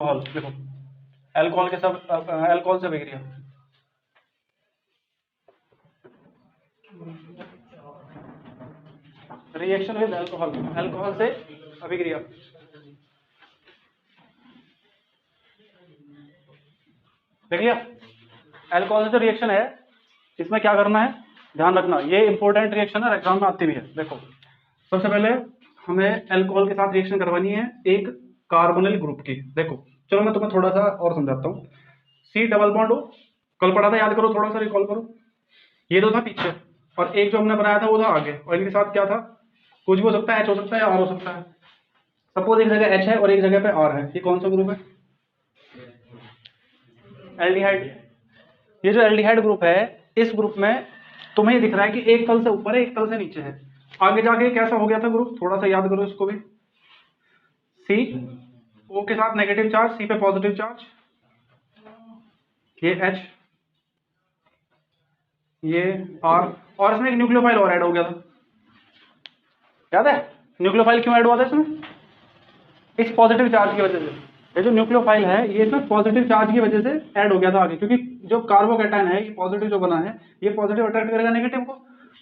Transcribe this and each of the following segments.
Alcohol देखो, alcohol के सब अल्कोहल से अभिक्रिया, रिएक्शन विद अल्कोहल, अल्कोहल से अभिक्रिया। देख लिया, अल्कोहल से जो रिएक्शन है इसमें क्या करना है, ध्यान रखना, ये इंपॉर्टेंट रिएक्शन है, एग्जाम में आती भी है। देखो सबसे पहले हमें अल्कोहल के साथ रिएक्शन करवानी है एक कार्बोनिल ग्रुप की। देखो चलो मैं तुम्हें थोड़ा सा और समझाता हूँ। सी डबल बॉन्ड हो, कल पढ़ा था, याद करो, थोड़ा सा रिकॉल करो। ये तो था पीछे और एक जो हमने बनाया था वो था आगे, और इनके साथ क्या था, कुछ भी हो सकता है, एच हो सकता है या आर हो सकता है। सपोज एक जगह एच है और एक जगह पे आर है, ये कौन सा ग्रुप है, एल्डिहाइड। ये जो एल्डिहाइड ग्रुप है, इस ग्रुप में तुम्हें दिख रहा है कि एक तल से ऊपर है एक तल से नीचे है। आगे जाके कैसा हो गया था ग्रुप, थोड़ा सा याद करो इसको भी। सी ओ के साथ नेगेटिव चार्ज, सी पे पॉजिटिव चार्ज, ये एच, ये आर, और इसमें एक न्यूक्लियोफाइल और ऐड हो गया था, याद है। न्यूक्लियोफाइल क्यों ऐड हुआ था इसमें, इस पॉजिटिव चार्ज की वजह से। ये जो न्यूक्लियोफाइल है ये इसमें पॉजिटिव चार्ज की वजह से ऐड हो गया था आगे, क्योंकि जो कार्बोकैटायन है ये पॉजिटिव जो बना है, ये पॉजिटिव अट्रैक्ट करेगा नेगेटिव को,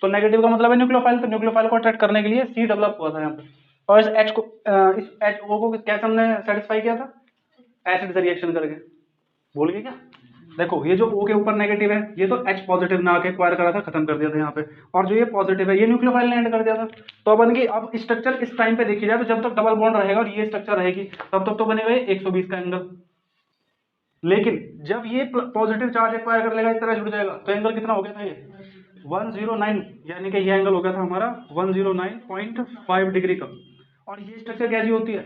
तो नेगेटिव का मतलब है न्यूक्लियोफाइल, तो न्यूक्लियोफाइल को अट्रैक्ट करने के लिए सी डेवलप हुआ था यहाँ पे। और इस एच को, इस एच ओ को कैसे हमने सेटिस्फाई किया था, एसिड से रिएक्शन करके, भूल गए क्या। देखो ये जो O के ऊपर नेगेटिव है, ये तो H पॉजिटिव ना आके एक्वायर करा था, खत्म कर दिया था यहाँ पे, और जो ये पॉजिटिव है ये न्यूक्लियोफाइल ने एंड कर दिया था। तो अब बन गई, अब स्ट्रक्चर इस टाइम पे देखी जाए तो जब तक डबल बॉन्ड रहेगा और ये स्ट्रक्चर रहेगी तब तक तो बनेगा 120 का एंगल। लेकिन जब ये पॉजिटिव चार्ज एक्वायर कर लेगा, इस तरह जुड़ जाएगा, तो एंगल कितना हो गया था, ये 109, यानी कि ये एंगल हो गया था हमारा 109.5 डिग्री का। और ये स्ट्रक्चर कैसी होती है,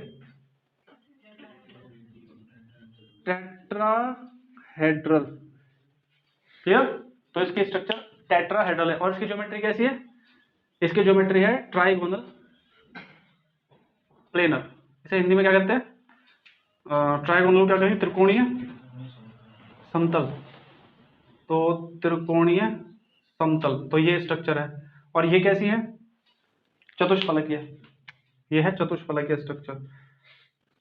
टेट्राहेड्रल, क्लियर। तो इसकी स्ट्रक्चर टेट्राहेड्रल है, और इसकी ज्योमेट्री कैसी है, इसकी ज्योमेट्री है ट्राइगोनल प्लेनर। इसे हिंदी में क्या कहते हैं, ट्राइगोनल क्या कहेंगे, त्रिकोणीय समतल। तो त्रिकोणीय समतल, तो ये स्ट्रक्चर है। और ये कैसी है, चतुष्फलकीय, ये है चतुष्फलकीय स्ट्रक्चर।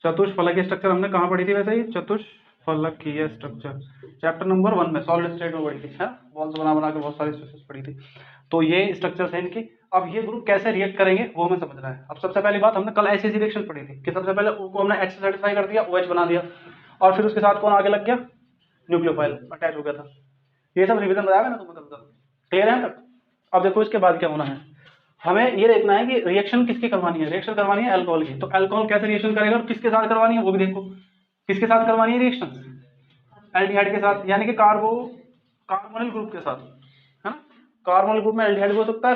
चतुष्फलकीय स्ट्रक्चर हमने कहाँ पढ़ी थी वैसे, ये चतुष्फलकीय स्ट्रक्चर चैप्टर नंबर 1 में सॉलिड स्टेट में पढ़ी थी, है, बॉल्स बना बना के बहुत सारी स्ट्रक्चर्स पढ़ी थी। तो ये स्ट्रक्चर्स है इनकी। अब ये ग्रुप कैसे रिएक्ट करेंगे वो हमें समझना है। अब सबसे पहली बात, हमने कल ऐसी रिएक्शन पढ़ी थी कि सबसे पहले O को हमने H से सेटिस्फाई कर दिया, OH बना दिया, और फिर उसके साथ कौन आगे लग गया, न्यूक्लियोफाइल अटैच हो गया था। ये सब रिविजन बताया ना तुम्हें कल, क्लियर है तक। अब देखो इसके बाद क्या होना है, हमें ये देखना है कि रिएक्शन किसकी करवानी है, रिएक्शन करवानी है अल्कोहल की। तो अल्कोहल कैसे रिएक्शन करेगा और किसके साथ करवानी है वो भी देखो। किसके साथ करवानी है रिएक्शन, एल्डिहाइड के साथ, यानी कि कार्बोनिल ग्रुप के साथ, है ना। कार्बोनिल ग्रुप में एल्डिहाइड भी हो सकता है,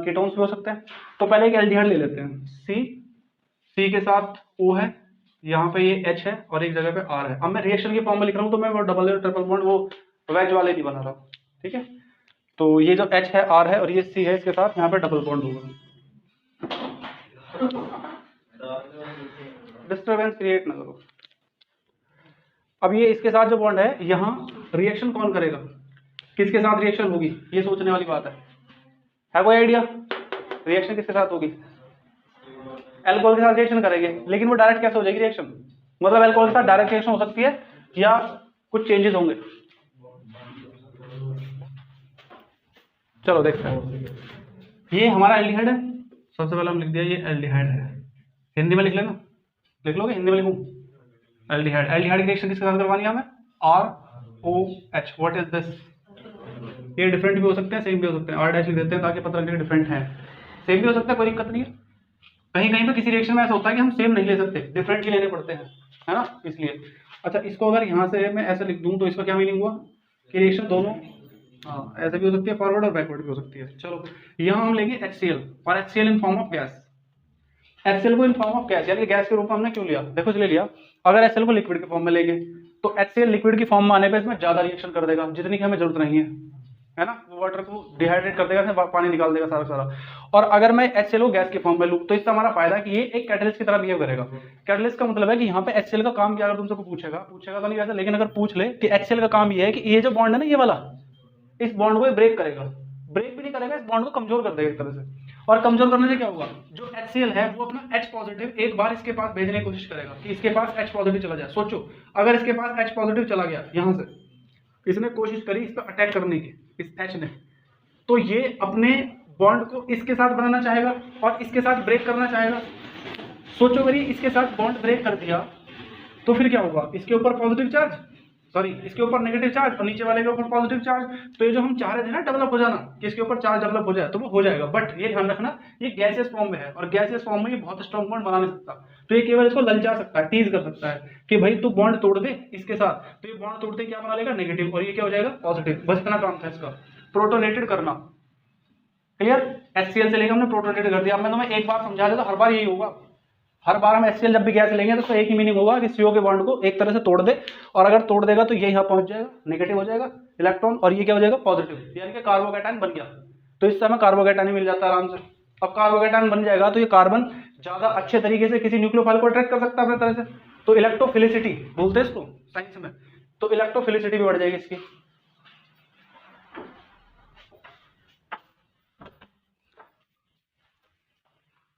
कीटोन्स भी हो सकते हैं। तो पहले एक एल्डिहाइड ले लेते हैं, सी के साथ O है, यहाँ पे ये H है और एक जगह पे R है। अब मैं रिएक्शन की फॉर्म में लिख रहा हूँ, तो मैं वो डबल या ट्रिपल बॉन्ड वो वेज वाले नहीं बना रहा, ठीक है। तो ये जो H है, R है और ये C है, इसके साथ यहाँ पे डबल बॉन्ड होगा। डिस्टर्बेंस क्रिएट ना करो। अब ये इसके साथ जो बॉन्ड है, यहाँ रिएक्शन कौन करेगा, किसके साथ रिएक्शन होगी, ये सोचने वाली बात है कोई आइडिया। रिएक्शन किसके साथ होगी, अल्कोहल के साथ रिएक्शन करेंगे, लेकिन वो डायरेक्ट कैसे हो जाएगी रिएक्शन, मतलब अल्कोहल के साथ डायरेक्ट रिएक्शन हो सकती है या कुछ चेंजेस होंगे। चलो देखते हैं, ये हमारा एल्डिहाइड है, सबसे पहले हम लिख दिया ये एल्डिहाइड है, हिंदी में लिख लेना, लिख लोगे, हिंदी में लिखूं, एल्डिहाइड। एल्डिहाइड की रिएक्शन किसके साथ करवानी है हमें, ROH, व्हाट इज दिस। ये डिफरेंट भी हो सकते हैं, सेम भी हो सकते हैं, R डैश लिख देते हैं ताकि पता लगे डिफरेंट है, सेम भी हो सकता है, कोई दिक्कत नहीं है। कहीं कहीं पे किसी रिएक्शन में ऐसा होता है कि हम सेम नहीं ले सकते, डिफरेंट ही लेने पड़ते हैं, है ना, इसलिए। अच्छा, इसको अगर यहाँ से मैं ऐसे लिख दूँ तो इसका क्या मीनिंग हुआ कि रिएक्शन दोनों, हाँ, ऐसे भी हो सकती है, फॉरवर्ड और बैकवर्ड भी हो सकती है। चलो यहाँ हम लेंगे HCl, और HCl in form of gas. HCl को इन फॉर्म ऑफ गैस, यानी गैस के रूप में हमने क्यों लिया, देखो इसलिए लिया, अगर HCl को लिक्विड के फॉर्म में लेंगे तो HCl लिक्विड की फॉर्म में आने पर इसमें ज्यादा रिएक्शन कर देगा, जितनी की हमें जरूरत नहीं है ना, वो वाटर को डिहाइड्रेट कर देगा, पानी निकाल देगा सारा सारा। और अगर मैं HCl को गैस के फॉर्म में लूँ तो इससे हमारा फायदा कि ये एक कैटलिस्ट की तरह बिहेव करेगा। कैटलिस्ट का मतलब है कि यहाँ पे HCl का काम क्या, अगर तुमसे पूछेगा तो नहीं वैसे, लेकिन अगर पूछ ले कि HCl का काम ये है कि ये जो बॉन्ड है ना, ये वाला, इस बॉन्ड को ब्रेक करेगा, ब्रेक भी नहीं करेगा, इस बॉन्ड को कमजोर कर देगा एक तरह से। और कमजोर करने से क्या होगा, जो HCl है वो अपना H पॉजिटिव एक बार इसके पास भेजने की कोशिश करेगा कि इसके पास H पॉजिटिव चला जाए। सोचो अगर इसके पास H पॉजिटिव चला गया, यहाँ से इसने कोशिश करी इस पर अटैक करने की, इस H ने, तो ये अपने बॉन्ड को इसके साथ बनाना चाहेगा और इसके साथ ब्रेक करना चाहेगा। सोचो अगर ये इसके साथ बॉन्ड ब्रेक कर दिया तो फिर क्या होगा, इसके ऊपर पॉजिटिव चार्ज, सॉरी इसके ऊपर नेगेटिव चार्ज और नीचे वाले के ऊपर पॉजिटिव चार्ज। तो ये जो हम चाह रहे थे ना डेवलप हो जाना, कि इसके ऊपर चार्ज डेवलप हो जाए, तो वो हो जाएगा। बट ये ध्यान रखना ये गैसियस फॉर्म में है और गैसियस फॉर्म में ये बहुत स्ट्रॉन्ग बॉन्ड बना नहीं सकता। तो ये केवल इसको ललचा सकता है, टीज कर सकता है कि भाई तू बॉन्ड तोड़ दे इसके साथ, तो ये बॉन्ड तोड़ते क्या बना लेगा, नेगेटिव, और ये क्या हो जाएगा, पॉजिटिव। बस इतना काम था इसका, प्रोटोनेटेड करना। क्लियर, HCl से लेकर हमने प्रोटोनेटेड कर दिया। अब मैं तुम्हें एक बार समझा देता, हर बार यही होगा, हर बार हम HCl जब भी गैस लेंगे तो उसका एक ही मीनिंग होगा कि CO के बॉन्ड को एक तरह से तोड़ दे, और अगर तोड़ देगा तो ये यहाँ पहुंच जाएगा, नेगेटिव हो जाएगा इलेक्ट्रॉन, और ये क्या हो जाएगा, पॉजिटिव, यानी कि कार्बोकैटायन बन गया। तो इस समय कार्बोकैटायन ही मिल जाता है आराम से। अब कार्बोकैटायन बन जाएगा तो ये कार्बन ज्यादा अच्छे तरीके से किसी न्यूक्लियोफाइल को अट्रैक्ट कर सकता है अपने तरह से, तो इलेक्ट्रोफिलिसिटी बोलते हैं इसको साइंस में, तो इलेक्ट्रोफिलिसिटी भी बढ़ जाएगी इसकी।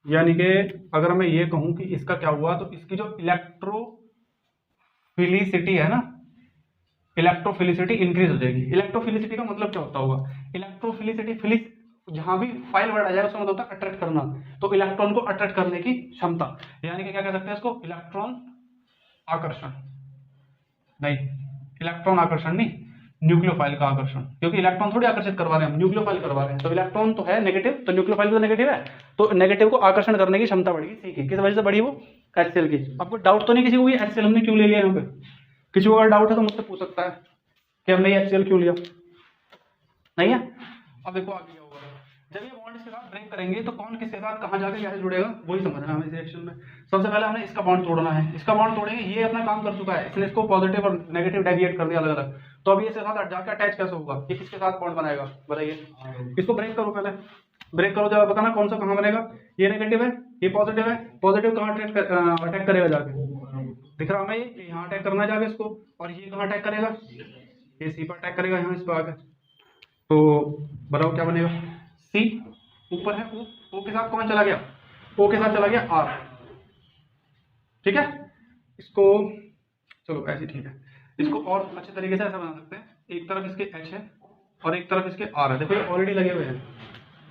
यानी कि अगर मैं ये कहूं कि इसका क्या हुआ, तो इसकी जो इलेक्ट्रोफिलिसिटी है ना, इलेक्ट्रोफिलिसिटी इंक्रीज हो जाएगी। इलेक्ट्रोफिलिसिटी का मतलब क्या होता होगा, इलेक्ट्रोफिलिसिटी, फिलिस जहां भी फाइल वर्ड आ जाएगा उसका मतलब होता है अट्रैक्ट करना, तो इलेक्ट्रॉन को अट्रैक्ट करने की क्षमता, यानी कि क्या कह सकते हैं इसको, इलेक्ट्रॉन आकर्षण, नहीं इलेक्ट्रॉन आकर्षण नहीं, न्यूक्लियोफाइल का आकर्षण, क्योंकि इलेक्ट्रॉन थोड़ी आकर्षित करवा रहे हैं हम, न्यूक्लियोफाइल करवा रहे हैं। तो इलेक्ट्रॉन तो है नेगेटिव, तो न्यूक्लियोफाइल तो नेगेटिव है, तो नेगेटिव को आकर्षण करने की क्षमता बढ़ेगी। ठीक है, किस वजह से बढ़ी, वो HCl की। आपको डाउट तो नहीं किसी को ये HCl हमने क्यों ले लिया यहाँ पे, किसी को अगर डाउट है तो मुझसे पूछ सकता है कि हमने ये HCl क्यों लिया, नहीं है। अब देखो आगे क्या होगा, जब ये बॉन्ड इसके साथ ब्रेक करेंगे तो कौन किसके साथ कहाँ जाकर कैसे जुड़ेगा वही समझना है हमें इस रिएक्शन में। सबसे पहले हमने इसका बॉन्ड तोड़ना है, इसका बॉन्ड तोड़ेंगे, ये अपना काम कर चुका है, इसने इसको पॉजिटिव और नेगेटिव डेविएट कर दिया अलग अलग। तो अभी इसके साथ जाकर अटैच कैसे होगा, ये किसके साथ बॉन्ड बनाएगा बताइए। इसको ब्रेक करो, पहले ब्रेक करो, जब बताना कौन सा कहाँ बनेगा, ये नेगेटिव है ये पॉजिटिव है, पॉजिटिव कहाँ अटैक करेगा जाके, दिख रहा हमें ये यहाँ अटैक करना जाके इसको, और ये कहाँ अटैक करेगा, ये सी पर अटैक करेगा, यहाँ इस पर आके। तो बताओ क्या बनेगा, सी ऊपर है, ओ के साथ कौन चला गया, ओ के साथ चला गया आर, ठीक है। इसको चलो ऐसे ठीक है, इसको और अच्छे तरीके से ऐसा बना सकते हैं, एक तरफ इसके H है और एक तरफ इसके R है, देखो ये ऑलरेडी लगे हुए हैं,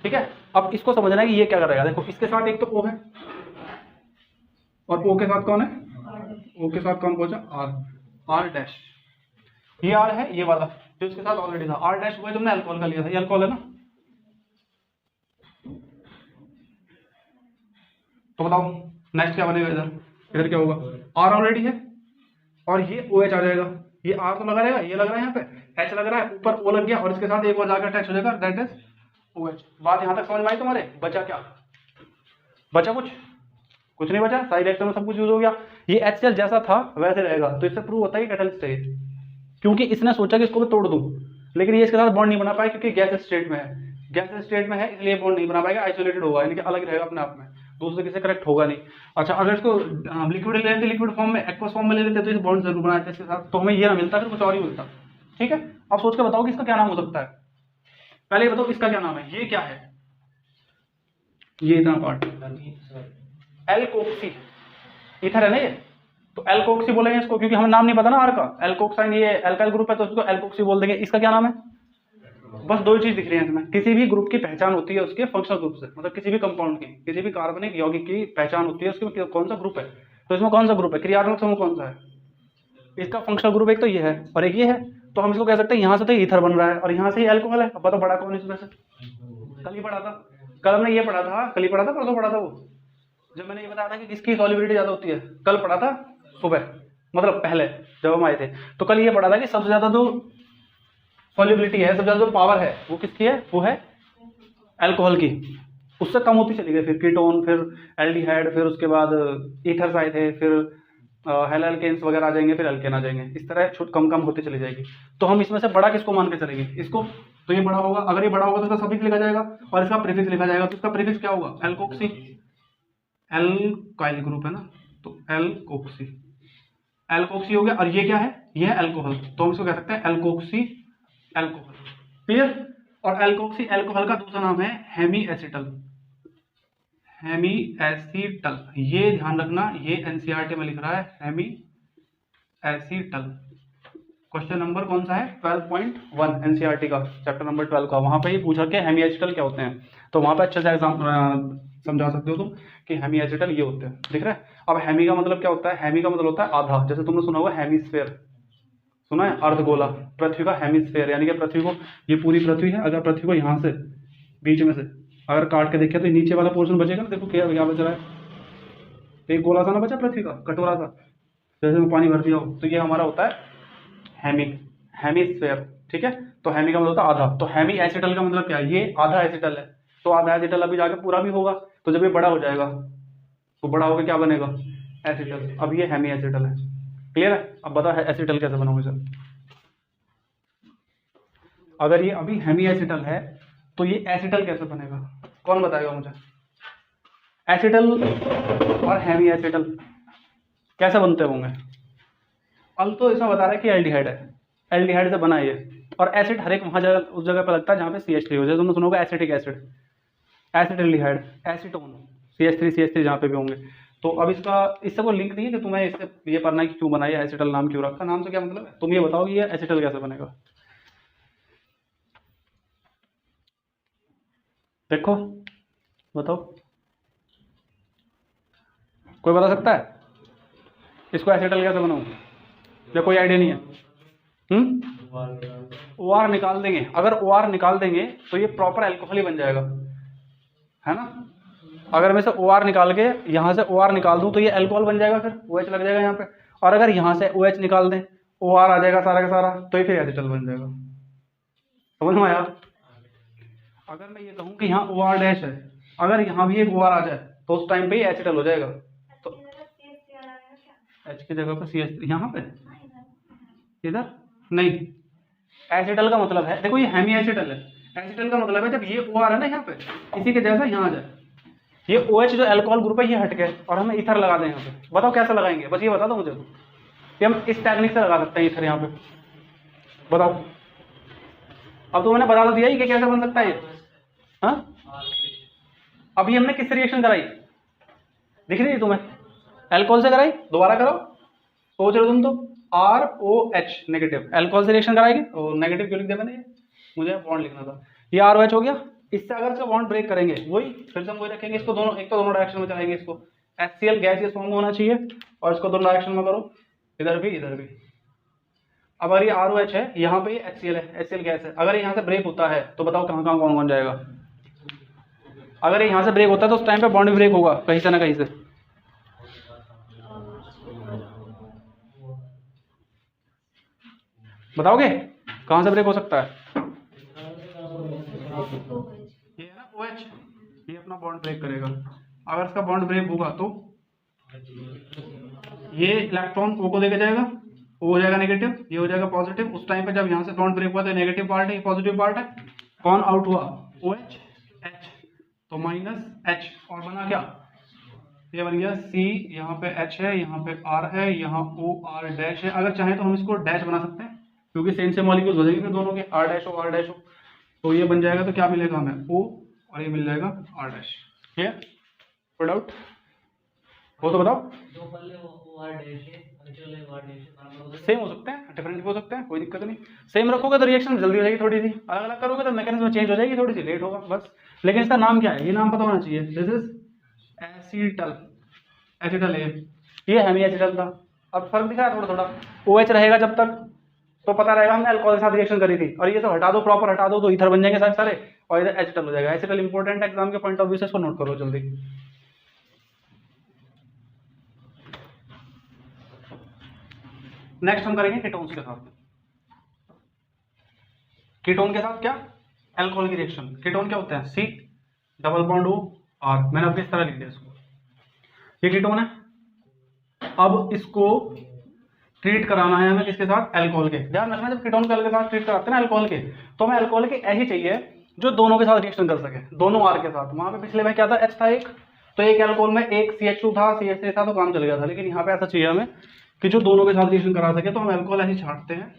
ठीक है। अब इसको समझना है कि ये क्या करेगा, देखो इसके साथ एक तो O है और O के साथ कौन है, O के साथ कौन पहुंचा, R डैश, ये R है, ये वाला जो इसके साथ ऑलरेडी था, R डैश वो तुमने अल्कोहल का लिया था, ये अल्कोहल है ना। तो बताओ नेक्स्ट क्या बनेगा, इधर क्या होगा, R ऑलरेडी है और ये OH आ जाएगा, ये R तो लगा रहेगा, ये लग रहा है यहाँ पे H लग रहा है, ऊपर O लग गया और इसके साथ एक और जाकर अटैच हो जाएगा, दैट इज OH। बात यहाँ तक समझ में आई तुम्हारे, बचा क्या, बचा कुछ नहीं बचा, साइड रिएक्शन में सब कुछ यूज हो गया। ये HCl जैसा था वैसे रहेगा, तो इससे प्रूव होता है कि कैटलिस्ट है, क्योंकि इसने सोचा कि इसको मैं तोड़ दूं, लेकिन ये इसके साथ बॉन्ड नहीं बना पाया क्योंकि गैस स्टेट में है, गैस स्टेट में है इसलिए बॉन्ड नहीं बना पाएगा, आइसोलेटेड होगा, यानी कि अलग रहेगा अपने आप में, दूसरे किसी करेक्ट होगा नहीं। अच्छा अगर इसको लिक्विड ले लेते, लिक्विड फॉर्म में एक्वस फॉर्म में ले लेते तो इस बॉन्ड जरूर बनाते इसके साथ, तो हमें ये ना मिलता फिर कुछ और ही मिलता, ठीक है। अब सोच के बताओ कि इसका क्या नाम हो सकता है, पहले बताओ इसका क्या नाम है, ये क्या है, ये इतना पार्ट एल्कोक्सी ईथर है ना ये, तो एल्कोक्सी बोलेंगे इसको, क्योंकि हमें नाम नहीं पता ना आर का, एल्कोक्साइन ये एल्काइल ग्रुप है तो उसको एल्कोक्सी बोल देंगे। इसका क्या नाम है, बस दो चीज दिख रही है इसमें, किसी भी ग्रुप की पहचान होती है उसके फंक्शनल ग्रुप से, मतलब किसी भी कंपाउंड की, किसी भी कार्बनिक यौगिक की पहचान होती है उसके कौन सा ग्रुप है, तो इसमें कौन सा ग्रुप है, क्रियात्मक समूह कौन सा है, इसका फंक्शनल ग्रुप एक तो ये है और एक ये है, तो हम इसको कह सकते हैं यहाँ से तो ईथर बन रहा है और यहाँ से ही अल्कोहल है। अब बताओ बड़ा कौन इसमें से, कल ही पढ़ा था, कल हमने ये पढ़ा था, कल ही पढ़ा था, परसों पढ़ा था वो, जब मैंने ये बताया था कि किसकी सॉल्युबिलिटी ज्यादा होती है, कल पढ़ा था सुबह, मतलब पहले जब हम आए थे, तो कल ये पढ़ा था कि सबसे ज्यादा जो सॉल्युबिलिटी है, सबसे ज्यादा जो पावर है वो किसकी है, वो है अल्कोहल की, उससे कम होती चली गई, फिर कीटोन, फिर एल्डिहाइड, फिर उसके बाद ईथर्स आए थे, फिर हेलोल्केन्स वगैरह आ जाएंगे, फिर अल्केन आ जाएंगे, इस तरह छूट कम कम होती चली जाएगी। तो हम इसमें से बड़ा किसको मान के चलेंगे, इसको, तो ये बड़ा होगा, अगर ये बड़ा होगा तो इसका सफिक्स लिखा जाएगा और इसका प्रीफिक्स लिखा जाएगा, तो इसका प्रीफिक्स क्या होगा, एल्कोक्सी, एल्काइल ग्रुप है ना, तो एल्कोक्सी, एल्कोक्सी हो गया, और ये क्या है, ये है अल्कोहल, तो हम इसको कह सकते हैं एल्कोक्सी अल्कोहल, क्लियर। और एल्कोक्सी अल्कोहल का दूसरा नाम है हेमी एसिटल, हेमी एसीटल, ये ध्यान रखना, ये एनसीईआरटी में लिख रहा है हेमी एसीटल। क्वेश्चन नंबर कौन सा है? 12.1 एनसीईआरटी का, चैप्टर नंबर 12 का। वहां पे ये पूछा कि हेमी एसीटल क्या होते हैं, तो वहां पे अच्छे से एग्जाम समझा सकते हो तुम कि हेमी एसीटल ये होते हैं। दिख रहा है? अब हेमी का मतलब क्या होता है? हेमी का मतलब होता है आधा। जैसे तुमने सुना होगा हेमीस्फेयर, सुना है? अर्धगोला, पृथ्वी का हेमीस्फेयर, यानी कि पृथ्वी को, ये पूरी पृथ्वी है, अगर पृथ्वी को यहाँ से बीच में से अगर काट के देखे तो नीचे वाला पोर्शन बचेगा ना। देखो क्या यहाँ बच रहा है, एक गोला सा ना बचा पृथ्वी का, कटोरा सा, जैसे में पानी भर दिया हो, तो ये हमारा होता है हेमीस्फेयर। ठीक है, तो हेमी का मतलब होता है आधा। तो हेमी एसिटल का मतलब क्या है? ये आधा एसिटल है, तो आधा एसिटल अभी जाके पूरा भी होगा, तो जब ये बड़ा हो जाएगा तो बड़ा होकर क्या बनेगा? एसिटल। अब ये हेमी एसिटल है। क्लियर है? अब बता एसिटल कैसे बनोगे सर? अगर ये अभी हेमी एसिटल है तो ये एसिटल कैसे बनेगा? कौन बताएगा मुझे? एसिटल और हेमी एसिटल कैसे बनते होंगे? अल तो इसमें बता रहा है कि एल्डिहाइड है, एल्डिहाइड से बना है ये। और एसिड हर एक वहां जगह, उस जगह पर लगता है जहाँ पे CH3 हो जाए। तुमने सुना होगा एसिटिक एसिड, एसिटिल्डिहाइड, एसीटोन, CH3 जहाँ पे भी होंगे। तो अब इसका इससे कोई लिंक नहीं है कि तुम्हें इससे ये पढ़ना है कि क्यों बना है एसिटल, नाम क्यों रखा? नाम से क्या मतलब है? तुम ये बताओ कि ये एसिटल कैसे बनेगा? देखो बताओ, कोई बता सकता है इसको एसिटल कैसे बनाऊं? या कोई आइडिया नहीं है? OR निकाल देंगे। अगर OR निकाल देंगे तो ये प्रॉपर एल्कोहल ही बन जाएगा, है ना? अगर मैं से OR निकाल के यहाँ से OR निकाल दूं तो ये अल्कोहल बन जाएगा, फिर OH लग जाएगा यहाँ पे। और अगर यहाँ से OH निकाल दें, OR आ जाएगा सारा का सारा, तो ये फिर एसिटल बन जाएगा। समझ में आया? अगर मैं ये कहूँ कि यहाँ OR डैश है, अगर यहाँ भी एक OR आ जाए तो उस टाइम पे ही एसिटल हो जाएगा। तो H की जगह पर CH, यहाँ पे इधर नहीं। एसिटल का मतलब है, देखो ये हेमी एसिटल है, एसिटल का मतलब है जब ये OR है ना यहाँ पे, इसी के जैसा यहाँ आ जाए, ये OH जो अल्कोहल ग्रुप है ये हट गए और हमें इथर लगा दें यहाँ पे। बताओ कैसे लगाएंगे? बस ये बता दो मुझे तो, कि हम इस टेक्निक से लगा सकते हैं इथर यहाँ पे। बताओ। अब तो मैंने बता तो दिया ही कि कैसे बन सकता है ये। हाँ, अभी हमने किस रिएक्शन कराई? दिख रही है तुम्हें? अल्कोहल से कराई। दोबारा करो, सोच रहे तुम तो। ROH नेगेटिव, अल्कोहल से रिएक्शन कराएगी। और नेगेटिव क्यों लिख दिया मैंने? मुझे बॉन्ड लिखना था। ये ROH हो गया। इससे अगर इसका बॉन्ड ब्रेक करेंगे, वही फिर से हम वही रखेंगे इसको, दोनों एक तो दोनों डायरेक्शन में चलाएंगे इसको। HCl गैसियस फॉर्म होना चाहिए और इसको दोनों डायरेक्शन में करो, इधर भी इधर भी। अब अगर ये ROH है, यहाँ पे HCl है, HCl गैस है, अगर यहाँ से ब्रेक होता है तो बताओ कहाँ कहाँ कौन कौन जाएगा? अगर यहाँ से ब्रेक होता है तो उस टाइम पे बॉन्ड भी ब्रेक होगा कहीं से ना कहीं से। बताओगे कहाँ से ब्रेक हो सकता है? ये है ना OH, ये अपना बॉन्ड ब्रेक करेगा। अगर इसका बॉन्ड ब्रेक होगा तो ये इलेक्ट्रॉन O को देके जाएगा, O हो जाएगा नेगेटिव, ये हो जाएगा पॉजिटिव। उस टाइम पे जब यहाँ से बॉन्ड ब्रेक हुआ तो नेगेटिव पार्ट है, ये पॉजिटिव पार्ट है। कौन आउट हुआ? OH, H, तो -H और बना क्या? ये बन गया C, यहाँ पे H है, यहाँ पे R है, यहाँ OR डैश है। अगर चाहे तो हम इसको डैश बना सकते हैं क्योंकि सेम से मॉलिक्यूल्स हो जाएंगे फिर दोनों के, R डैश हो R डैश हो, तो ये बन जाएगा। तो क्या मिलेगा हमें? O, और ये मिल जाएगा R डैश। ठीक है, कोई डाउट हो तो बताओ। सेम हो सकते हैं, डिफरेंट हो सकते हैं, कोई दिक्कत नहीं। सेम रखोगे तो रिएक्शन जल्दी हो जाएगी थोड़ी सी, अलग अलग करोगे तो मैकेनिज्म चेंज हो जाएगी, थोड़ी सी लेट होगा बस। लेकिन इसका नाम क्या है? ये नाम पता होना चाहिए। दिस इज एसिटल, एसिटल है ये, हेमी एसिटल था। अब फर्क दिखा थोड़ा थोड़ा। OH रहेगा जब तक तो पता रहेगा हमने अल्कोहल के साथ रिएक्शन करी थी, और ये सब हटा दो, प्रॉपर हटा दो तो इथर बन जाएंगे सारे सारे, और इधर एसिटल हो जाएगा। एसिटल इंपॉर्टेंट है एग्जाम के पॉइंट ऑफ व्यू से, इसको नोट करो जल्दी। नेक्स्ट हम करेंगे कीटोन्स के साथ। कीटोन के साथ क्या? अल्कोहल की रिएक्शन। कीटोन क्या होते हैं? C double bond O R, मैंने अपने इस तरह लिख दिया इसको। ये कीटोन है। अब इसको ट्रीट कराना है हमें किसके साथ? अल्कोहल के। ध्यान रखना, जब कीटोन के साथ ट्रीट कराते हैं ना अल्कोहल के, तो हमें अल्कोहल के ऐसी चाहिए जो दोनों के साथ रिएक्शन कर सके, दोनों R के साथ। वहां पे पिछले में क्या था? H था एक, तो एक अल्कोहल में एक CH2 था, CH3 था, तो काम चल गया था। लेकिन यहाँ पे ऐसा चाहिए हमें कि जो दोनों के साथ रिएक्शन करा सके, तो हम अल्कोहल ऐसे छांटते हैं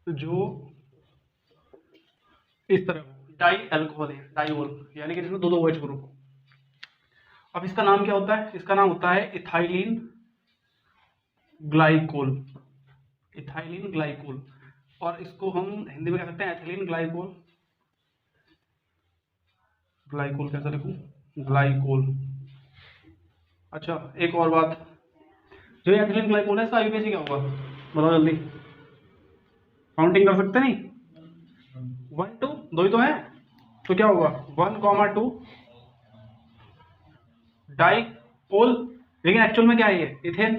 जो इस तरह डाई अल्कोहल है, डाईओल, यानी कि जिसमें दो OH ग्रुप हो। अब इसका नाम क्या होता है? इसका नाम होता है इथाइलिन ग्लाइकोल, इथाइलिन ग्लाइकोल, और इसको हम हिंदी में कह सकते हैं एथिलीन ग्लाइकोल, ग्लाइकोल कैसे लिखूं? ग्लाइकोल। अच्छा एक और बात, जो एथिलीन ग्लाइकोल है इसका आईयूपीएसी क्या होगा? बताओ जल्दी, काउंटिंग कर सकते नहीं? 1 2 दो ही तो है, तो क्या होगा 1,2 डाइकोल, लेकिन एक्चुअल में क्या है ये? इथेन।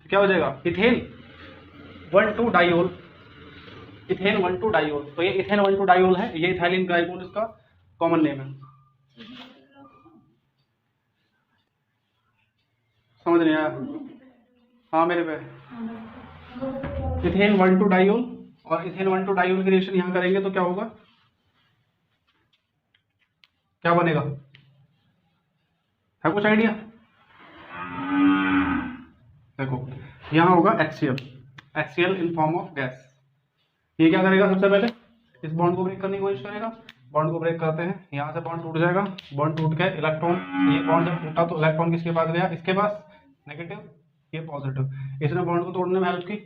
क्या हो जाएगा? Ethane 1,2 diol, ethane 1,2 diol. तो ये इथेन 1,2 डाइओल है, ये इथाइलिन ग्लाइकोल इसका कॉमन नेम है। समझ नहीं आया? हाँ मेरे पे इथेन 1,2 डाइओल और इथेन 1,2 डाइओल की रिएक्शन यहाँ करेंगे तो क्या होगा? क्या बनेगा? है कुछ आइडिया? देखो यहाँ होगा HCl, HCl in form of gas. ये क्या करेगा? सबसे पहले इस बॉन्ड को ब्रेक करने की कोशिश करेगा, बॉन्ड को ब्रेक करते हैं, यहाँ से बॉन्ड टूट जाएगा, बॉन्ड टूट के इलेक्ट्रॉन, ये बॉन्ड जब टूटा तो इलेक्ट्रॉन किसके पास गया? इसके पास, नेगेटिव, ये पॉजिटिव। इसने बॉन्ड को तोड़ने में हेल्प की।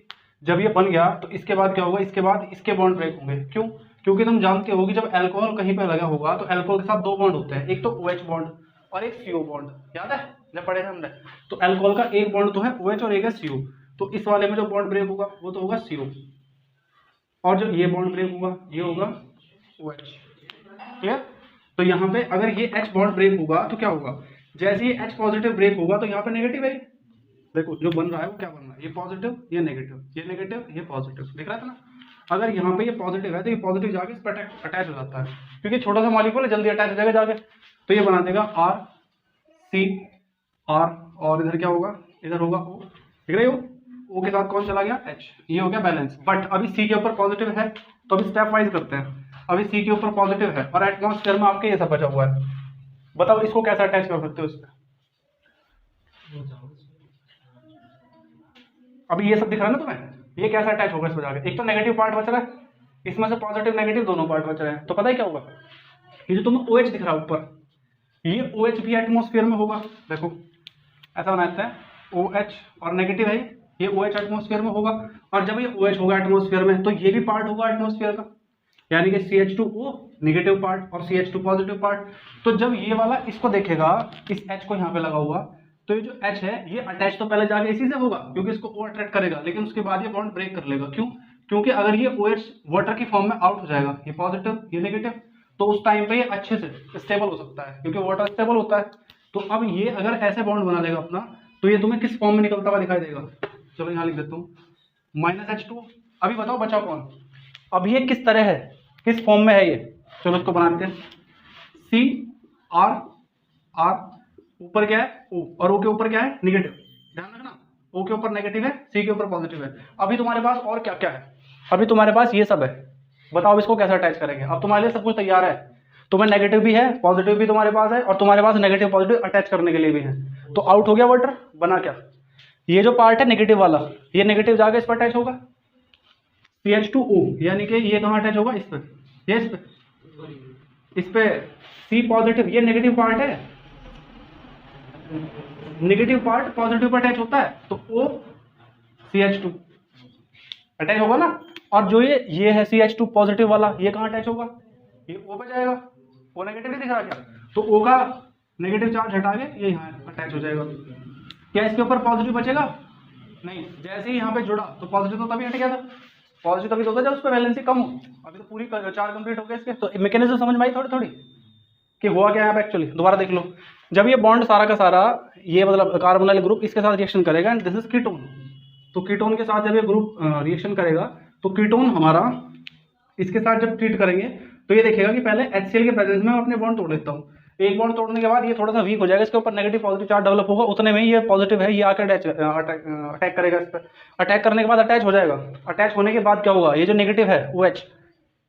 जब ये बन गया तो इसके बाद क्या होगा? इसके बाद इसके बॉन्ड ब्रेक होंगे। क्यों? क्योंकि तुम जानते हो कि जब अल्कोहल कहीं पर लगा होगा तो अल्कोहल के साथ दो बॉन्ड होते हैं, एक तो OH बॉन्ड और एक CO बॉन्ड, याद है जब पढ़े थे हमने? तो अल्कोहल का एक बॉन्ड तो है OH और एक है CO, तो इस वाले में जो बॉन्ड ब्रेक होगा वो तो होगा CO, और जो ये बॉन्ड ब्रेक होगा ये होगा OH। क्लियर? तो यहाँ पे अगर ये H बॉन्ड ब्रेक होगा तो क्या होगा? जैसे ये H पॉजिटिव ब्रेक होगा तो यहाँ पे नेगेटिव है। देखो जो बन रहा है वो क्या बन रहा है? ये पॉजिटिव, ये नेगेटिव, ये नेगेटिव, ये पॉजिटिव, दिख रहा था ना? अगर यहाँ पे ये पॉजिटिव है तो ये पॉजिटिव जाके इस पर अटैच हो जाता है, क्योंकि छोटा सा मॉलिक्यूल है, जल्दी अटैच हो जाएगा जाके। तो ये बना देगा RCR, और इधर क्या होगा? इधर होगा O, दिख रहे हो? O के साथ कौन चला गया? H, ये हो गया बैलेंस। बट अभी C के ऊपर पॉजिटिव है, तो अभी स्टेप वाइज करते हैं। अभी C के ऊपर पॉजिटिव है और एटमॉस्फेयर में आपके ये सब बचा हुआ है, बताओ इसको कैसे अटैच कर सकते हो इस पे? अभी ये सब दिख रहा है ना तुम्हें, ये कैसे अटैच होगा इस पे जाके? एक तो नेगेटिव पार्ट बच रहा है, इसमें से पॉजिटिव नेगेटिव दोनों पार्ट बच रहे हैं, तो पता है क्या होगा? ये जो तुम्हें OH दिख रहा है ऊपर, ये OH भी एटमॉस्फेयर में होगा। देखो ऐसा बनाते हैं, OH और नेगेटिव है ये OH एटमॉस्फेयर में होगा, और जब ये OH होगा एटमॉस्फेयर में तो ये भी पार्ट होगा एटमॉस्फेयर का, यानी कि CH2O नेगेटिव पार्ट और CH2 पॉजिटिव पार्ट। तो जब ये वाला इसको देखेगा, इस H को यहाँ पे लगा हुआ, तो ये जो H है ये अटैच तो पहले जाके इसी से होगा, क्योंकि इसको O अट्रैक्ट करेगा, लेकिन उसके बाद ये बॉन्ड ब्रेक कर लेगा। क्यों? क्योंकि अगर ये OH वाटर की फॉर्म में आउट हो जाएगा, ये पॉजिटिव ये नेगेटिव, तो उस टाइम पे ये अच्छे से स्टेबल हो सकता है, क्योंकि वाटर स्टेबल होता है। तो अब ये अगर ऐसे बॉन्ड बना लेगा अपना, तो ये तुम्हें किस फॉर्म में निकलता हुआ दिखाई देगा? चलो यहाँ लिख देता हूँ -H2। अभी बताओ बचा कौन? अब ये किस तरह है, किस फॉर्म में है ये? चलो इसको बनाते हैं, CR, ऊपर क्या है O, और O के ऊपर क्या है? नेगेटिव। ध्यान रखना, O के ऊपर नेगेटिव है, C के ऊपर पॉजिटिव है। अभी तुम्हारे पास और क्या क्या है? अभी तुम्हारे पास ये सब है, बताओ इसको कैसे अटैच करेंगे? अब तुम्हारे लिए सब कुछ तैयार है, तुम्हें नेगेटिव भी है, पॉजिटिव भी तुम्हारे पास है, और तुम्हारे पास नेगेटिव पॉजिटिव अटैच करने के लिए भी है। तो आउट हो गया वाटर, बना क्या? ये जो पार्ट है नेगेटिव वाला, ये नेगेटिव जाके इस पर अटैच होगा, CH2O, यानी कि ये कहाँ अटैच होगा? इस पे, ये इस पे C पॉजिटिव, ये नेगेटिव पार्ट है, नेगेटिव पार्ट पॉजिटिव पर अटैच होता है, तो O CH2 अटैच होगा ना। और जो ये है CH2 पॉजिटिव वाला, ये कहाँ अटैच होगा? ये O पे जाएगा, O नेगेटिव नहीं दिख रहा क्या? तो O का नेगेटिव चार्ज हटा के ये यहाँ अटैच हो जाएगा। क्या इसके ऊपर पॉजिटिव बचेगा? नहीं, जैसे ही यहाँ पे जुड़ा तो पॉजिटिव तो तभी हट गया था, पॉजिटिव तभी तो होता है जब उस पर वैलेंसी कम हो। अभी तो पूरी 4 कंप्लीट हो गए इसके, तो मैकेनिज्म समझ में आई थोड़ी थोड़ी कि हुआ क्या है यहाँ पे एक्चुअली। दोबारा देख लो, जब ये बॉन्ड सारा का सारा ये मतलब कार्बन वाले ग्रुप इसके साथ रिएक्शन करेगा, एंड दिस इज कीटोन, तो कीटोन के साथ जब ये ग्रुप रिएक्शन करेगा तो कीटोन हमारा इसके साथ जब ट्रीट करेंगे तो ये देखेगा कि पहले HCl के प्रेजेंस में मैं अपने बॉन्ड तोड़ लेता हूँ। एक बॉन्ड तोड़ने के बाद ये थोड़ा सा वीक हो जाएगा, इसके ऊपर नेगेटिव पॉजिटिव चार्ज डेवलप होगा, उतने में ही ये पॉजिटिव है, ये आकर अटैक करेगा इस पर। अटैक करने के बाद अटैच हो जाएगा, अटैच होने के बाद क्या होगा? ये जो नेगेटिव है OH,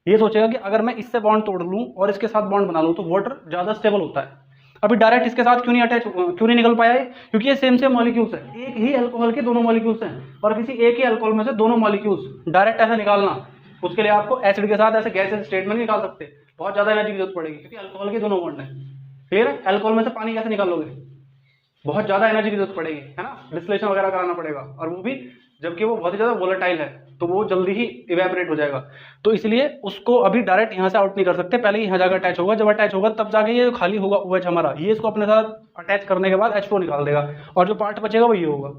ये सोचेगा कि अगर मैं इससे बॉन्ड तोड़ लूँ और इसके साथ बॉन्ड बना लूँ तो वाटर ज़्यादा स्टेबल होता है। अभी डायरेक्ट इसके साथ क्यों नहीं अटैच, क्यों नहीं निकल पाया है? क्योंकि ये सेम मॉलिक्यूल्स है, एक ही अल्कोहल के दोनों मॉलिक्यूल्स हैं, और किसी एक ही अल्कोहल में से दोनों मॉलिक्यूल्स डायरेक्ट ऐसा निकालना, उसके लिए आपको एसिड के साथ ऐसे गैस स्टेट में नहीं निकाल सकते, बहुत ज़्यादा एनर्जी की जरूरत पड़ेगी, क्योंकि अल्कोहल के दोनों बॉन्ड हैं। फिर अल्कोहल में से पानी कैसे निकालोगे, बहुत ज्यादा एनर्जी की जरूरत पड़ेगी, है ना, डिस्टिलेशन वगैरह कराना पड़ेगा, और वो भी जबकि वो बहुत ही ज्यादा वोलेटाइल है, तो वो जल्दी ही इवेपोरेट हो जाएगा। तो इसलिए उसको अभी डायरेक्ट यहाँ से आउट नहीं कर सकते, पहले यहाँ जाकर अटैच होगा, जब अटैच होगा तब जाके ये खाली होगा OH हमारा, ये इसको अपने साथ अटैच करने के बाद H2 निकाल देगा, और जो पार्ट बचेगा वो ये होगा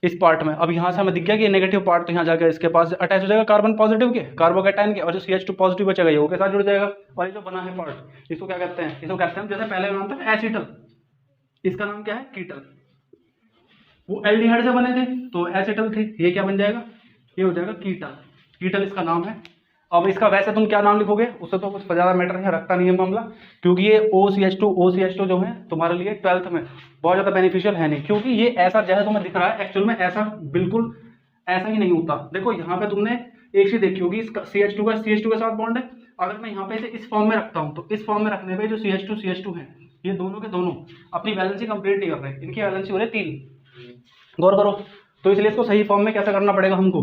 इस पार्ट में। अब यहाँ से हमें दिख गया कि ये नेगेटिव पार्ट तो यहाँ जाकर इसके पास अटैच हो जाएगा कार्बन पॉजिटिव के, कार्बोकैटायन के, और जो CH2 पॉजिटिव बचेगा ये O के साथ जुड़ जाएगा। और ये जो बना है पार्ट, इसको क्या कहते हैं, इसको कहते हैं जैसे पहले नाम था एसिटल, इसका नाम क्या है कीटल। वो एल्डिहाइड से बने थे तो एसिटल थे, ये क्या बन जाएगा, ये हो जाएगा कीटल, कीटल इसका नाम है। अब इसका वैसे तुम क्या नाम लिखोगे उससे तो कुछ ज़्यादा मैटर नहीं रखता नहीं है मामला, क्योंकि ये OCH2 जो है तुम्हारे लिए 12th में बहुत ज़्यादा बेनिफिशियल है नहीं, क्योंकि ये ऐसा जैसा तुम्हें दिख रहा है एक्चुअल में ऐसा बिल्कुल ऐसा ही नहीं होता। देखो यहाँ पे तुमने एक चीज देखी होगी, इसका CH2 के साथ बॉन्ड है, अगर मैं यहाँ पे इसे इस फॉर्म में रखता हूँ तो इस फॉर्म में रखने पे जो CH2 है ये दोनों के दोनों अपनी वैलेंसी कंप्लीट नहीं कर रहे, इनकी वैलेंसी हो रही 3, गौर करो। तो इसलिए इसको सही फॉर्म में कैसा करना पड़ेगा हमको,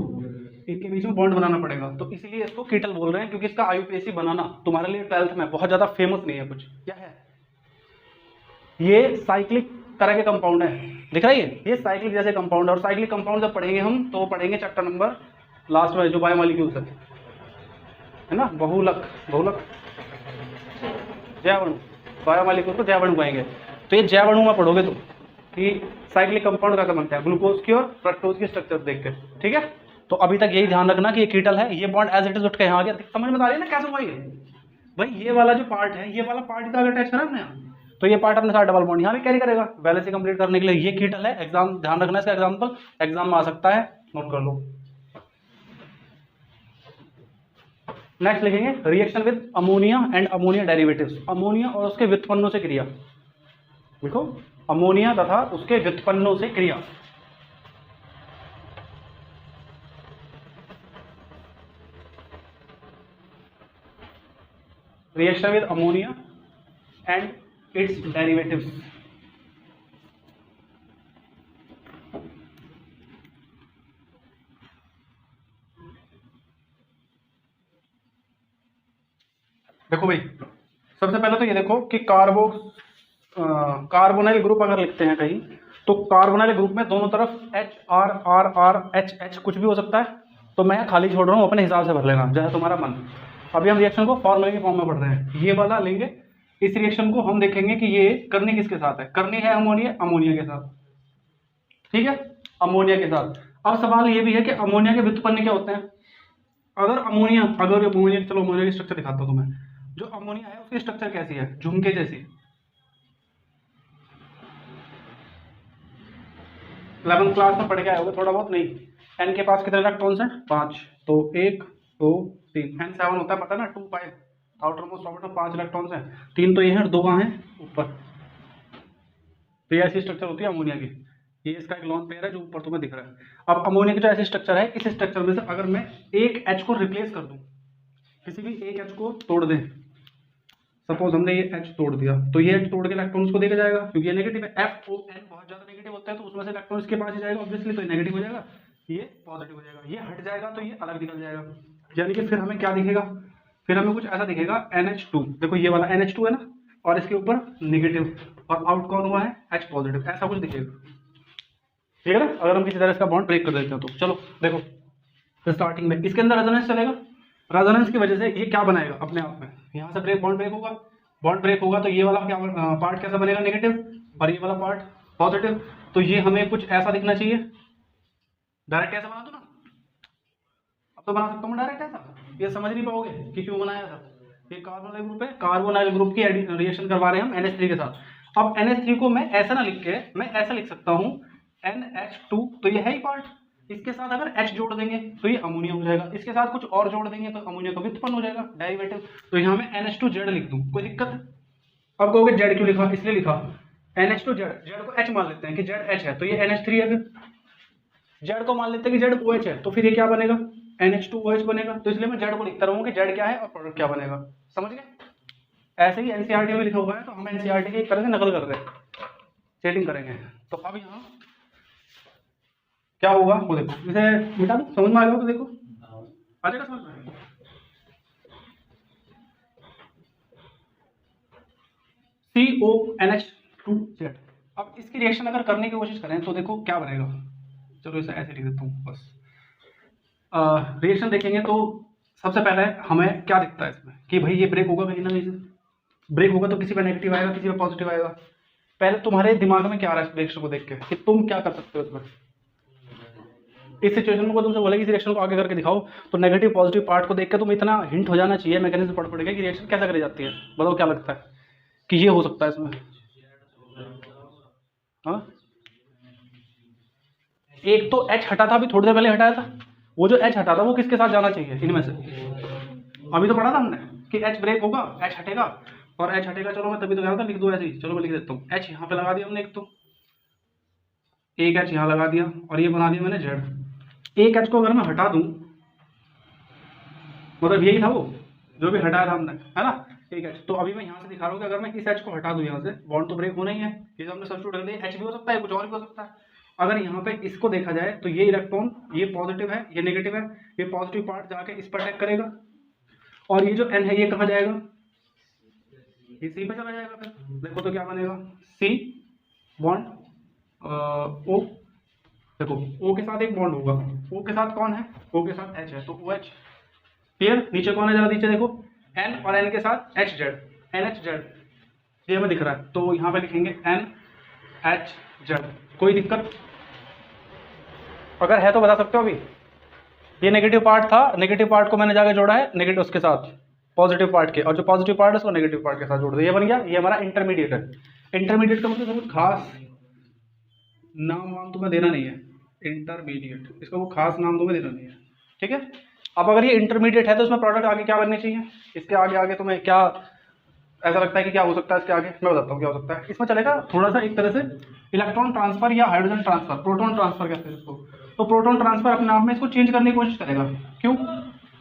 इनके बीच में बॉन्ड बनाना पड़ेगा, तो इसीलिए इसको कीटल बोल रहे हैं, क्योंकि इसका IUPAC बनाना तुम्हारे लिए 12th में बहुत ज्यादा फेमस नहीं है कुछ। क्या है ये साइक्लिक तरह के कंपाउंड है, दिख रहा है ये साइक्लिक जैसे कंपाउंड है, और साइक्लिक कंपाउंड जब पढ़ेंगे हम तो पढ़ेंगे चैप्टर नंबर लास्ट में जो बायोमॉलिक्यूल्स है ना, बहुलक जैवणु, बायोमॉलिक्यूल्स को जैवणु कहेंगे। तो ये जैवणु में पढ़ोगे तुम कि साइक्लिक कंपाउंड का बनता है ग्लूकोज की और फ्रक्टोज की स्ट्रक्चर देख के, ठीक है। तो अभी तक यही ध्यान रखना कि ये कीटल है, ये बॉन्ड एज इट इज उठ के यहाँ आ गया, समझ में आ रही है ना कैसे हुआ ये भाई, ये वाला जो पार्ट है, ये वाला पार्ट इधर अटैच करा हमने यहाँ, तो ये पार्ट अपने साथ डबल बॉन्ड यहाँ भी कैरी करेगा वैलेंसी कंप्लीट करने के लिए। ये कीटल है, एग्जाम ध्यान रखना इसका, एग्जाम्पल एग्जाम में आ सकता है, नोट कर लो। नेक्स्ट लिखेंगे reaction with ammonia and ammonia derivatives, ammonia और उसके व्युत्पन्नों से क्रिया, देखो अमोनिया तथा उसके व्युत्पन्नों से क्रिया। Reaction with ammonia and it's derivatives. देखो भाई सबसे पहले तो ये देखो कि कार्बोनाइल ग्रुप अगर लिखते हैं कहीं, तो कार्बोनाइल ग्रुप में दोनों तरफ HR कुछ भी हो सकता है, तो मैं खाली छोड़ रहा हूँ, अपने हिसाब से भर लेना जैसा तुम्हारा मन। अभी हम रिएक्शन को फॉर्मूले के फॉर्म में पढ़ रहे हैं, ये वाला लेंगे, इस रिएक्शन को हम देखेंगे कि ये करनी किसके साथ है, करनी है अमोनिया के साथ, ठीक है, अमोनिया के साथ। अब सवाल ये भी है कि अमोनिया के व्युत्पन्न क्या होते हैं। अगर अमोनिया चलो अमोनिया की स्ट्रक्चर दिखाता हूँ तुम्हें, जो अमोनिया है उसकी स्ट्रक्चर कैसी है, झुमके जैसी। 11th क्लास में पढ़ के आए होगे थोड़ा बहुत, नहीं, एन के पास कितने इलेक्ट्रॉन्स हैं, 5, तो 1 2 3, N7 होता है पता ना, 2 5, आउटर मोस्ट ऑर्बिटल में 5 इलेक्ट्रॉन्स हैं, 3 तो ये हैं और 2 कहाँ हैं ऊपर। तो ये ऐसी स्ट्रक्चर होती है अमोनिया की, ये इसका एक लॉन पेयर है जो ऊपर तुम्हें दिख रहा है। अब अमोनिया की जो ऐसी स्ट्रक्चर है, इस स्ट्रक्चर में से अगर मैं एक H को रिप्लेस कर दूं, किसी भी एक H को तोड़ दें, सपोज हमने ये H तोड़ दिया, तो ये H तोड़ के इलेक्ट्रॉन्स को देके जाएगा, क्योंकि ये नेगेटिव है, FON बहुत ज्यादा नेगेटिव होता है, तो उसमें से इलेक्ट्रॉन्स के पास ही जाएगा ऑब्वियसली, तो ये नेगेटिव हो जाएगा, ये पॉजिटिव हो जाएगा, ये हट जाएगा तो ये अलग निकल जाएगा, यानी कि फिर हमें क्या दिखेगा, फिर हमें कुछ ऐसा दिखेगा NH2, देखो ये वाला NH2 है ना, और इसके ऊपर नेगेटिव, और आउट कौन हुआ है H पॉजिटिव, ऐसा कुछ दिखेगा, ठीक है ना। अगर हम किसी तरह इसका बॉन्ड ब्रेक कर देते हैं तो चलो देखो, तो स्टार्टिंग में इसके अंदर रेजोनेंस चलेगा, रेजोनेंस की वजह से ये क्या बनाएगा अपने आप में, यहाँ से बॉन्ड ब्रेक होगा, तो ये वाला क्या पार्ट कैसा बनेगा, नेगेटिव, और ये वाला पार्ट पॉजिटिव, तो ये हमें कुछ ऐसा दिखना चाहिए। डायरेक्ट ऐसा बना दो ना, अब तो बना सकता हूँ डायरेक्ट ऐसा, ये समझ नहीं पाओगे कि क्यों बनाया था। ये कार्बोनाइल ग्रुप है, कार्बोनाइल ग्रुप की रिएक्शन करवा रहे हैं हम NH3 के साथ। अब NH3 को मैं ऐसा ना लिख के, मैं ऐसा लिख सकता हूँ NH2, तो ये है ही पार्ट, इसके साथ अगर H जोड़ देंगे तो ये अमोनिया हो जाएगा, इसके साथ कुछ और जोड़ देंगे तो अमोनिया का व्युत्पन्न हो जाएगा, डेरिवेटिव। तो यहाँ मैं NH2Z लिख दूं, कोई दिक्कत? अब कहोगे Z क्यों लिखा, इसलिए लिखा NH2Z, Z को H मान लेते हैं कि ZH है, तो ये NH3 है, फिर Z को मान लेते हैं कि ZOH है, तो फिर ये क्या बनेगा, NH2OH बनेगा। तो इसलिए मैं Z को लिखता रहूंगा कि Z क्या है और प्रोडक्ट क्या बनेगा, समझ गए। ऐसे ही NCERT में लिखा हुआ है, तो हम NCERT की एक तरह से नकल कर रहे हैं, चेटिंग करेंगे। तो अब यहाँ क्या होगा वो देखो, इसे मिटा दो, समझ में आ गया तो देखो आ जाएगा समझ में। CONH2Z। अब इसकी रिएक्शन अगर करने की कोशिश करें तो देखो क्या बनेगा, चलो इसे ऐसे लिख देता हूँ बस। रिएक्शन देखेंगे तो सबसे पहले हमें क्या दिखता है इसमें कि भाई ये ब्रेक होगा कहीं ना कहीं से। ब्रेक होगा तो किसी पे नेगेटिव आएगा, किसी पे पॉजिटिव आएगा। पहले तुम्हारे दिमाग में क्या आ रहा है इस रिएक्शन को देख के कि तुम क्या कर सकते हो इसमें। इस सिचुएशन में तुमसे बोलेगी इस रिएक्शन को आगे करके दिखाओ, तो नेगेटिव पॉजिटिव पार्ट को देख के तुम इतना हिंट हो जाना चाहिए, मैकेनिज्म पढ़ पड़ेगा कि रिएक्शन कैसे करी जाती है। बताओ क्या लगता है कि ये हो सकता है इसमें। हाँ, एक तो H हटा था, अभी थोड़ी देर पहले हटाया था। वो जो H हटा था वो किसके साथ जाना चाहिए इनमें से? अभी तो पढ़ा था हमने कि H ब्रेक होगा, H हटेगा और H हटेगा। चलो मैं तभी तो कह रहा था लिख दो ऐसे ही। चलो मैं लिख देता हूँ, H यहाँ पे लगा दिया हमने, एक तो एक H यहाँ लगा दिया और ये बना दिया मैंने Z। एक H को अगर मैं हटा दूं, मतलब यही था वो जो भी हटाया था हमने, है ना, एक H। तो अभी मैं यहाँ से दिखा रहा हूँ कि अगर मैं इस H को हटा दूं यहाँ से, बॉन्ड तो ब्रेक होना ही है। ये तो हमने सब्स्टिट्यूट कर दिया, H भी हो सकता है, कुछ और भी हो सकता है। अगर यहाँ पे इसको देखा जाए तो ये इलेक्ट्रॉन, ये पॉजिटिव है, ये नेगेटिव है, ये पॉजिटिव पार्ट जाके इस पर अटैक करेगा और ये जो N है ये कहाँ जाएगा, ये C पे चला जाएगा। फिर देखो तो क्या बनेगा, C बॉन्ड O। देखो O के साथ एक बॉन्ड होगा, O के साथ कौन है, O के साथ H है, तो OH। क्लियर? नीचे कौन है जरा नीचे देखो, N और N के साथ HZ, NHZ, ये हमें दिख रहा है। तो यहाँ पे लिखेंगे NHZ। कोई दिक्कत अगर है तो बता सकते हो। अभी ये नेगेटिव पार्ट था, नेगेटिव पार्ट को मैंने जाके जोड़ा है नेगेटिव उसके साथ पॉजिटिव पार्ट के, और जो पॉजिटिव पार्ट है उसको नेगेटिव पार्ट के साथ जोड़ दिया, ये बन गया। ये हमारा इंटरमीडिएट है। इंटरमीडिएट का मतलब कुछ खास नाम वाम तुम्हें देना नहीं है, इंटरमीडिएट, इसका वो खास नाम तुम्हें देना नहीं है, ठीक है। अब अगर ये इंटरमीडिएट है तो इसमें प्रोडक्ट आगे क्या बनने चाहिए, इसके आगे आगे तुम्हें क्या ऐसा लगता है कि क्या हो सकता है इसके आगे? मैं बताता हूँ क्या हो सकता है। इसमें चलेगा थोड़ा सा एक तरह से इलेक्ट्रॉन ट्रांसफर या हाइड्रोजन ट्रांसफर, प्रोटॉन ट्रांसफर कहते हैं इसको। तो प्रोटॉन ट्रांसफर अपने आप में इसको चेंज करने की कोशिश करेगा। क्यों?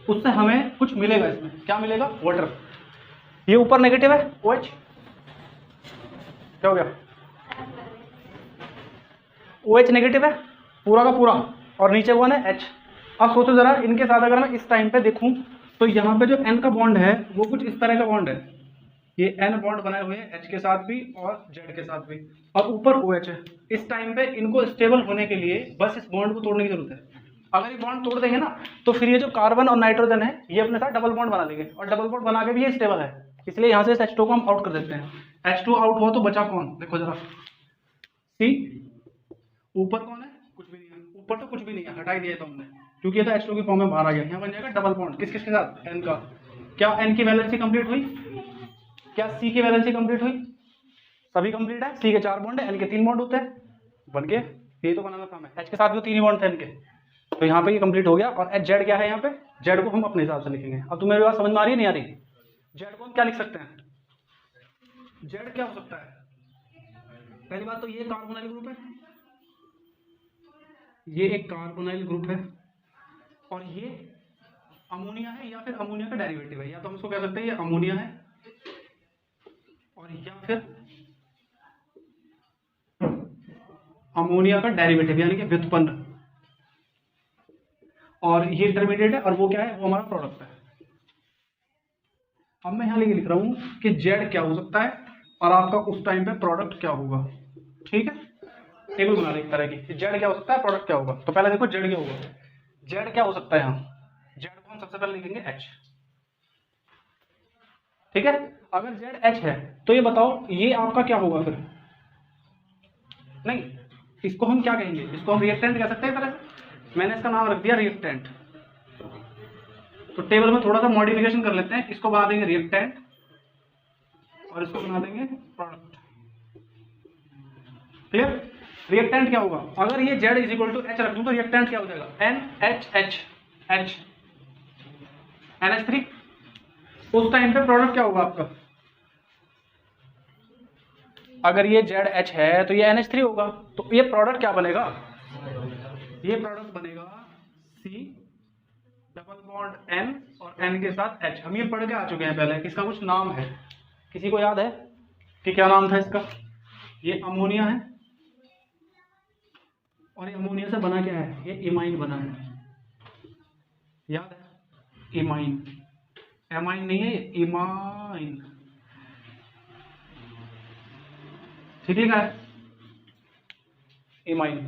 उससे हमें कुछ मिलेगा। इसमें क्या मिलेगा? वाटर। ये ऊपर नेगेटिव है OH, क्या हो गया, OH नेगेटिव है पूरा का पूरा, और नीचे कौन है, H। अब सोचो जरा, इनके साथ अगर मैं इस टाइम पे देखूं तो यहाँ पे जो N का बॉन्ड है वो कुछ इस तरह का बॉन्ड है। ये N बॉन्ड बनाए हुए हैं H के साथ भी और Z के साथ भी, और ऊपर OH है। इस टाइम पे इनको स्टेबल होने के लिए बस इस बॉन्ड को तोड़ने की जरूरत है। अगर ये बॉन्ड तोड़ देंगे ना तो फिर ये जो कार्बन और नाइट्रोजन है ये अपने साथ डबल बॉन्ड बना लेंगे, और डबल बॉन्ड बना के भी ये स्टेबल है। इसलिए यहाँ से इस H2 को हम आउट कर देते हैं। H2 आउट हुआ तो बचा कौन, देखो जरा, C। ऊपर कौन है, कुछ भी नहीं है, ऊपर तो कुछ भी नहीं है, हटा ही दिया था हमने क्योंकि ये तो H2 की फॉर्म में बाहर आ गया। यहाँ बन जाएगा डबल बॉन्ड किस किसके साथ, N का। क्या N की वैलेंसी कंप्लीट हुई? क्या C की वैलेंसी कंप्लीट हुई? सभी कंप्लीट है। C के 4 बॉन्ड है, N के 3 बॉन्ड होते हैं, बन गए। यही तो बनाना था हमें। H के साथ भी तो 3 ही बॉन्ड थे N के, तो यहाँ पे ये कंप्लीट हो गया। और Z क्या है यहाँ पे, Z को हम अपने हिसाब से लिखेंगे। अब तुम्हें मेरी बात समझ में आ रही है नहीं आ रही? Z को हम क्या लिख सकते हैं, Z क्या हो सकता है? पहली बात तो ये कार्बोनाइल ग्रुप है, ये एक कार्बोनाइल ग्रुप है, और ये अमोनिया है या फिर अमोनिया का डेरिवेटिव है। या तो हम इसको कह सकते हैं ये अमोनिया है, और या फिर अमोनिया का डेरिवेटिव यानी कि व्युत्पन्न। और ये इंटरमीडिएट है, और वो क्या है, वो हमारा प्रोडक्ट है। अब मैं यहाँ लेके लिख रहा हूँ कि Z क्या हो सकता है और आपका उस टाइम पे प्रोडक्ट क्या होगा, ठीक है। टेबल बना रहे एक तरह की, Z क्या हो सकता है, प्रोडक्ट क्या होगा। तो पहले देखो Z क्या होगा। Z क्या हो सकता है, यहाँ Z को हम सबसे पहले लिखेंगे H, ठीक है। अगर Z H है तो ये बताओ ये आपका क्या होगा फिर, नहीं, इसको हम क्या कहेंगे, इसको हम रिएक्टेंट कह सकते हैं तरह से। मैंने इसका नाम रख दिया रिएक्टेंट। तो टेबल में थोड़ा सा मॉडिफिकेशन कर लेते हैं, इसको बना देंगे रिएक्टेंट और इसको बना देंगे प्रोडक्ट। क्लियर? रिएक्टेंट क्या होगा, अगर ये Z is equal to H रख दूं तो रिएक्टेंट क्या हो जाएगा, NHH, H NH3। उस टाइम पे प्रोडक्ट क्या होगा आपका, अगर ये ZH है तो ये NH3 होगा। तो ये प्रोडक्ट क्या बनेगा, ये प्रोडक्ट बनेगा C डबल बॉन्ड N और N के साथ H। हम ये पढ़ के आ चुके हैं पहले, इसका कुछ नाम है, किसी को याद है कि क्या नाम था इसका? ये अमोनिया है, और ये अमोनिया से बना क्या है, ये इमाइन बना है, याद है, इमाइन, एमाइन नहीं है, ये इमाइन। ठीक लिखा है इमाइन।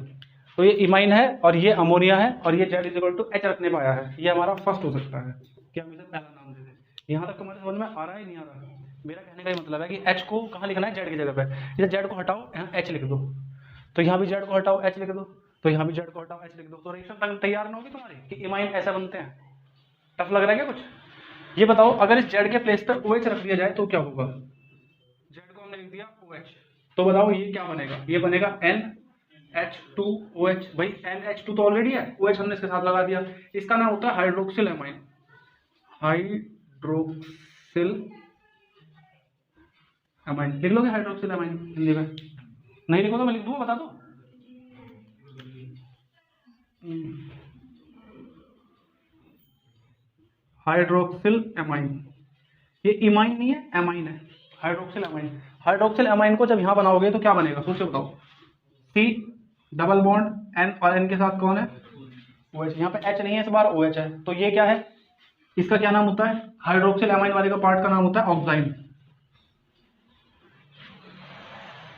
तो ये इमाइन है और ये अमोनिया है और ये Z इक्वल टू H रखने पाया है, ये हमारा फर्स्ट हो सकता है कि हम इसे पहला नाम दे दें। यहाँ तक तुम्हारे समझ में आ रहा है नहीं आ रहा है? मेरा कहने का ये मतलब है कि H को कहाँ लिखना है, Z की जगह पे। इसे Z को हटाओ, यहाँ H लिख दो, तो यहाँ भी Z को हटाओ H लिख दो, तो यहाँ भी Z को हटाओ H लिख दो, तो रिएक्शन तैयार ना होगी तुम्हारी कि इमाइन ऐसा बनते हैं। टफ लग रहा है क्या कुछ? ये बताओ अगर इस Z के प्लेस पर OH रख दिया जाए तो क्या होगा? Z को हमने लिख दिया OH, तो बताओ ये क्या बनेगा? ये बनेगा NH2OH। भाई NH2 तो ऑलरेडी है, OH हमने इसके साथ लगा दिया, इसका नाम होता है हाइड्रोक्सिल एमाइन। हाइड्रोक्सिल एमाइन लिख लोगे, हाइड्रोक्सिल एमाइन हिंदी में? नहीं लिखो तो मैं लिख दूंगा, बता दो। हाइड्रोक्सिल एमाइन, ये इमाइन नहीं है, एमाइन है, हाइड्रोक्सिल एमाइन। हाइड्रोक्सिल एमाइन को जब यहाँ बनाओगे तो क्या बनेगा, सोच के बताओ। C डबल बॉन्ड N और N के साथ कौन है, OH। यहाँ पे H नहीं है इस बार, OH है, तो ये क्या है, इसका क्या नाम होता है, हाइड्रोक्सिल एमाइन वाले का पार्ट का नाम होता है ऑक्साइम।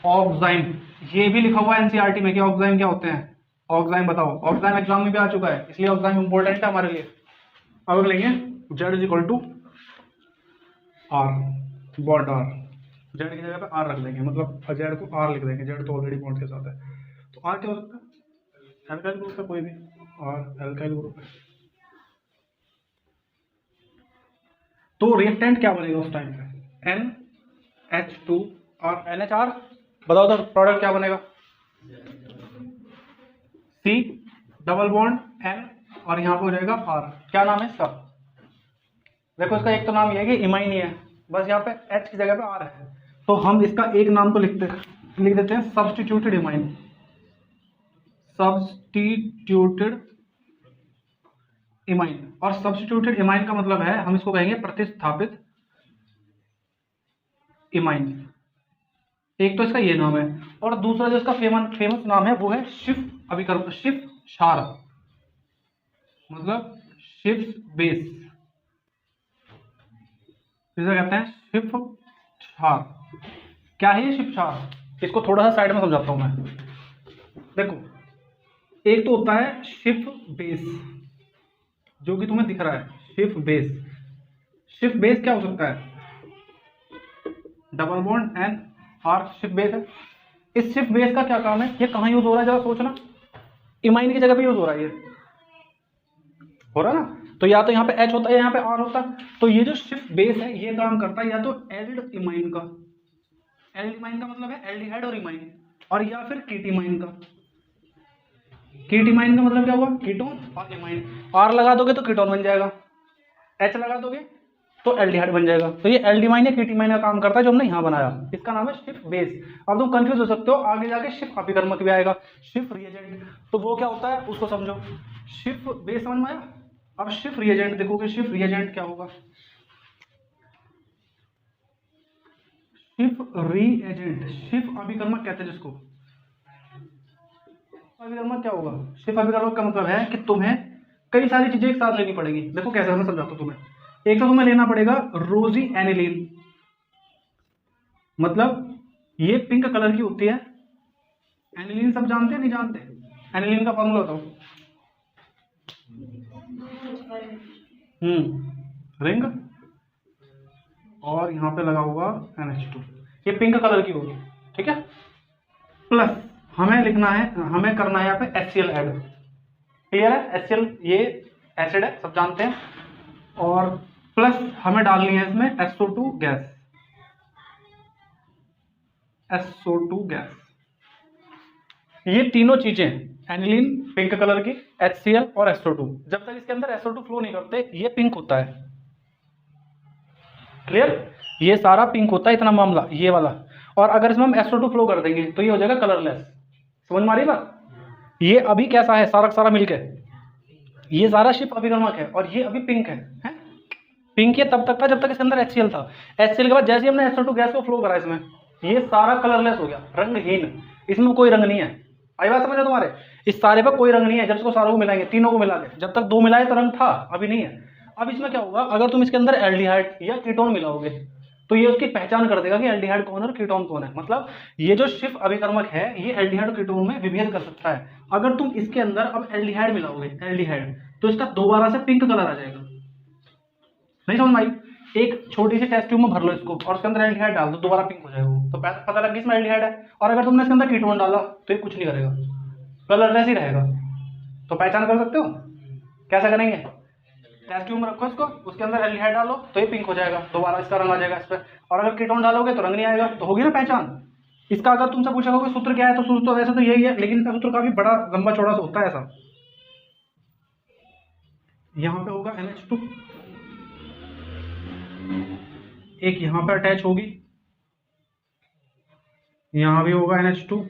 ऑक्साइम ये भी लिखा हुआ है एनसीईआरटी में कि ऑक्साइम क्या होते हैं। ऑक्साइम बताओ, ऑक्साइम एग्जाम में भी आ चुका है, इसलिए ऑक्साइम इंपॉर्टेंट है हमारे लिए। अब लेंगे Z is equal to R, bond R, Z की जगह पे R रख देंगे, मतलब Z को R लिख देंगे, Z तो ऑलरेडी बॉन्ड के साथ है, तो R क्या हो सकता है, एल्काइल ग्रुप का कोई भी, R एल्काइल ग्रुप है। तो रिएक्टेंट क्या बनेगा उस टाइम पे, NH2 और NHR। बताओ तो प्रोडक्ट क्या बनेगा, C डबल बॉन्ड N और यहाँ पे हो जाएगा R। क्या नाम है इसका, देखो इसका एक तो नाम ये है कि इमाइन ही है, बस यहाँ पे H की जगह पे R है, तो हम इसका एक नाम तो लिख देते हैं सब्स्टिट्यूटेड इमाइन। सब्स्टिट्यूटेड इमाइन, और सब्स्टिट्यूटेड इमाइन का मतलब है हम इसको कहेंगे प्रतिस्थापित इमाइन। एक तो इसका ये नाम है, और दूसरा जो इसका फेमस नाम है वो है शिफ अभिकर्म, शिफ क्षार, मतलब शिफ बेस, इसे कहते हैं शिफ क्षार। क्या है ये शिफ क्षार, इसको थोड़ा सा साइड में समझाता हूं मैं। देखो एक तो होता है शिफ बेस, जो कि तुम्हें दिख रहा है, शिफ बेस। शिफ बेस क्या हो सकता है, double bond N R Schiff base है। इस शिफ बेस का क्या काम है, ये कहाँ यूज हो रहा है जरा सोचना, इमाइन की जगह पे यूज हो रहा है, ये हो रहा है ना। तो या तो यहाँ पे H होता है, यहाँ पे R होता है, तो ये जो शिफ बेस है ये काम करता है या तो एल्ड इमाइन का, एल्ड इमाइन का मतलब है एल्डिहाइड और इमाइन, और या फिर कीटीमाइन का। कीटीमाइन का मतलब क्या हुआ, कीटोन और इमाइन। R लगा दोगे तो कीटोन बन जाएगा, H लगा दोगे तो एल्डिहाइड बन जाएगा। तो ये एल्डिमाइन या कीटीमाइन का काम करता है, जो हमने यहाँ बनाया, इसका नाम है शिफ बेस। अब तुम कंफ्यूज हो सकते हो, आगे जाके शिफ अभिकर्मक भी आएगा, शिफ रिएजेंट, तो वो क्या होता है उसको समझो। शिफ बेस समझ में आया, अब शिफ रिएजेंट देखोगे, शिफ रिएजेंट क्या होगा, शिफ रिएजेंट, शिफ अभिकर्मक कहते हैं जिसको। अभिकर्मक क्या होगा, शिफ अभिकर्मक का मतलब है कि तुम्हें कई सारी चीजें एक साथ लेनी पड़ेगी। देखो कैसे, मैं समझाता हूँ तुम्हें। एक तो तुम्हें लेना पड़ेगा रोजी एनिलीन, मतलब ये पिंक कलर की होती है। एनिलीन सब जानते हैं नहीं जानते, एनिलीन का फॉर्मूला बताओ। रिंग और यहाँ पे लगा हुआ NH2, ये पिंक कलर की होगी, ठीक है। प्लस हमें लिखना है, हमें करना है यहाँ पे HCl ऐड, क्लियर है। HCl ये एसिड है, सब जानते हैं, और प्लस हमें डालनी है इसमें SO2 गैस, SO2 गैस। ये तीनों चीजें, एनिलीन पिंक कलर की, HCl और SO2, जब तक इसके अंदर SO2 फ्लो नहीं करते ये पिंक होता है, क्लियर। ये सारा पिंक होता है, इतना मामला ये वाला। और अगर इसमें हम SO2 फ्लो कर देंगे तो ये हो जाएगा कलरलेस। समझ में आ रही बात। ये अभी कैसा है, सारा सारा मिलके ये सारा शिफ अभिकर्मक है, और ये अभी पिंक है? पिंक ये तब तक था जब तक इसके अंदर HCl था। HCl के बाद जैसे ही हमने SO2 गैस को फ्लो करा इसमें, ये सारा कलरलेस हो गया, रंगहीन, इसमें कोई रंग नहीं है। आई बात समझ तुम्हारे, इस सारे पर कोई रंग नहीं है। जब इसको सारों को मिलाएंगे, तीनों को मिला के, जब तक दो मिलाए तो रंग था, अभी नहीं है। अब इसमें क्या होगा, अगर तुम इसके अंदर एल्डिहाइड या कीटोन मिलाओगे तो ये उसकी पहचान कर देगा कि एल्डिहाइड कौन है और कीटोन कौन है। मतलब ये जो शिफ्ट अभिकर्मक है ये एल्डिहाइड और कीटोन में विभेद कर सकता है। अगर तुम इसके अंदर अब एल्डिहाइड मिलाओगे, एल्डिहाइड, तो इसका दोबारा से पिंक कलर आ जाएगा। नहीं समझ में आई? एक छोटी सी टेस्ट ट्यूब में भर लो इसको और उसके अंदर एल्डिहाइड डाल दो, दोबारा पिंक हो जाएगा वो, तो पता लग गया इसमें एल्डिहाइड है। और अगर तुमने इसके अंदर कीटोन डाला तो ये कुछ नहीं करेगा, कलरलेस ही रहेगा। तो पहचान कर सकते हो? कैसे करेंगे? टेस्ट ट्यूब में रखो इसको, उसके अंदर एल्डिहाइड डालो तो ये पिंक हो जाएगा, दोबारा इसका रंग आ जाएगा इस पर। और अगर कीटोन डालोगे तो रंग नहीं आएगा। तो होगी ना पहचान। इसका अगर तुमसे पूछा होगा सूत्र क्या है, तो सूत्र तो वैसे तो यही है, लेकिन इसका सूत्र काफी बड़ा लंबा चौड़ा सा होता है ऐसा। यहाँ पे होगा NH2, एक यहाँ पे अटैच होगी, यहाँ भी होगा NH2,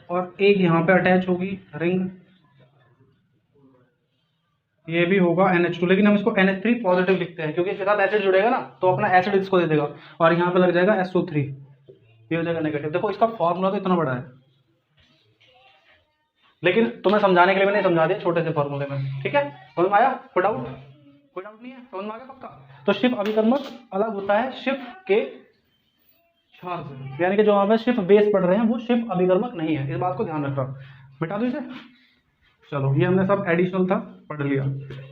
और एक यहाँ पे अटैच होगी रिंग, ये भी होगा NH2। लेकिन हम इसको NH3 पॉजिटिव लिखते हैं क्योंकि इसके साथ एसिड जुड़ेगा ना, तो अपना एसिड इसको दे देगा और यहाँ पे लग जाएगा SO3, ये हो जाएगा नेगेटिव। देखो इसका फॉर्मूला तो इतना बड़ा है, लेकिन तुम्हें समझाने के लिए मैंने समझा दिया छोटे से फॉर्मूले में। ठीक है, समझ में आया? कोई डाउट? कोई डाउट नहीं है? समझ में आ गया पक्का? तो शिफ्ट अभिकर्मक अलग होता है शिफ्ट के क्षार से, यानी कि जो वहां पे शिफ्ट बेस पढ़ रहे हैं वो शिफ्ट अभिकर्मक नहीं है, इस बात को ध्यान रखना। मिटा दो इसे। चलो ये हमने सब एडिशनल था, पढ़ लिया।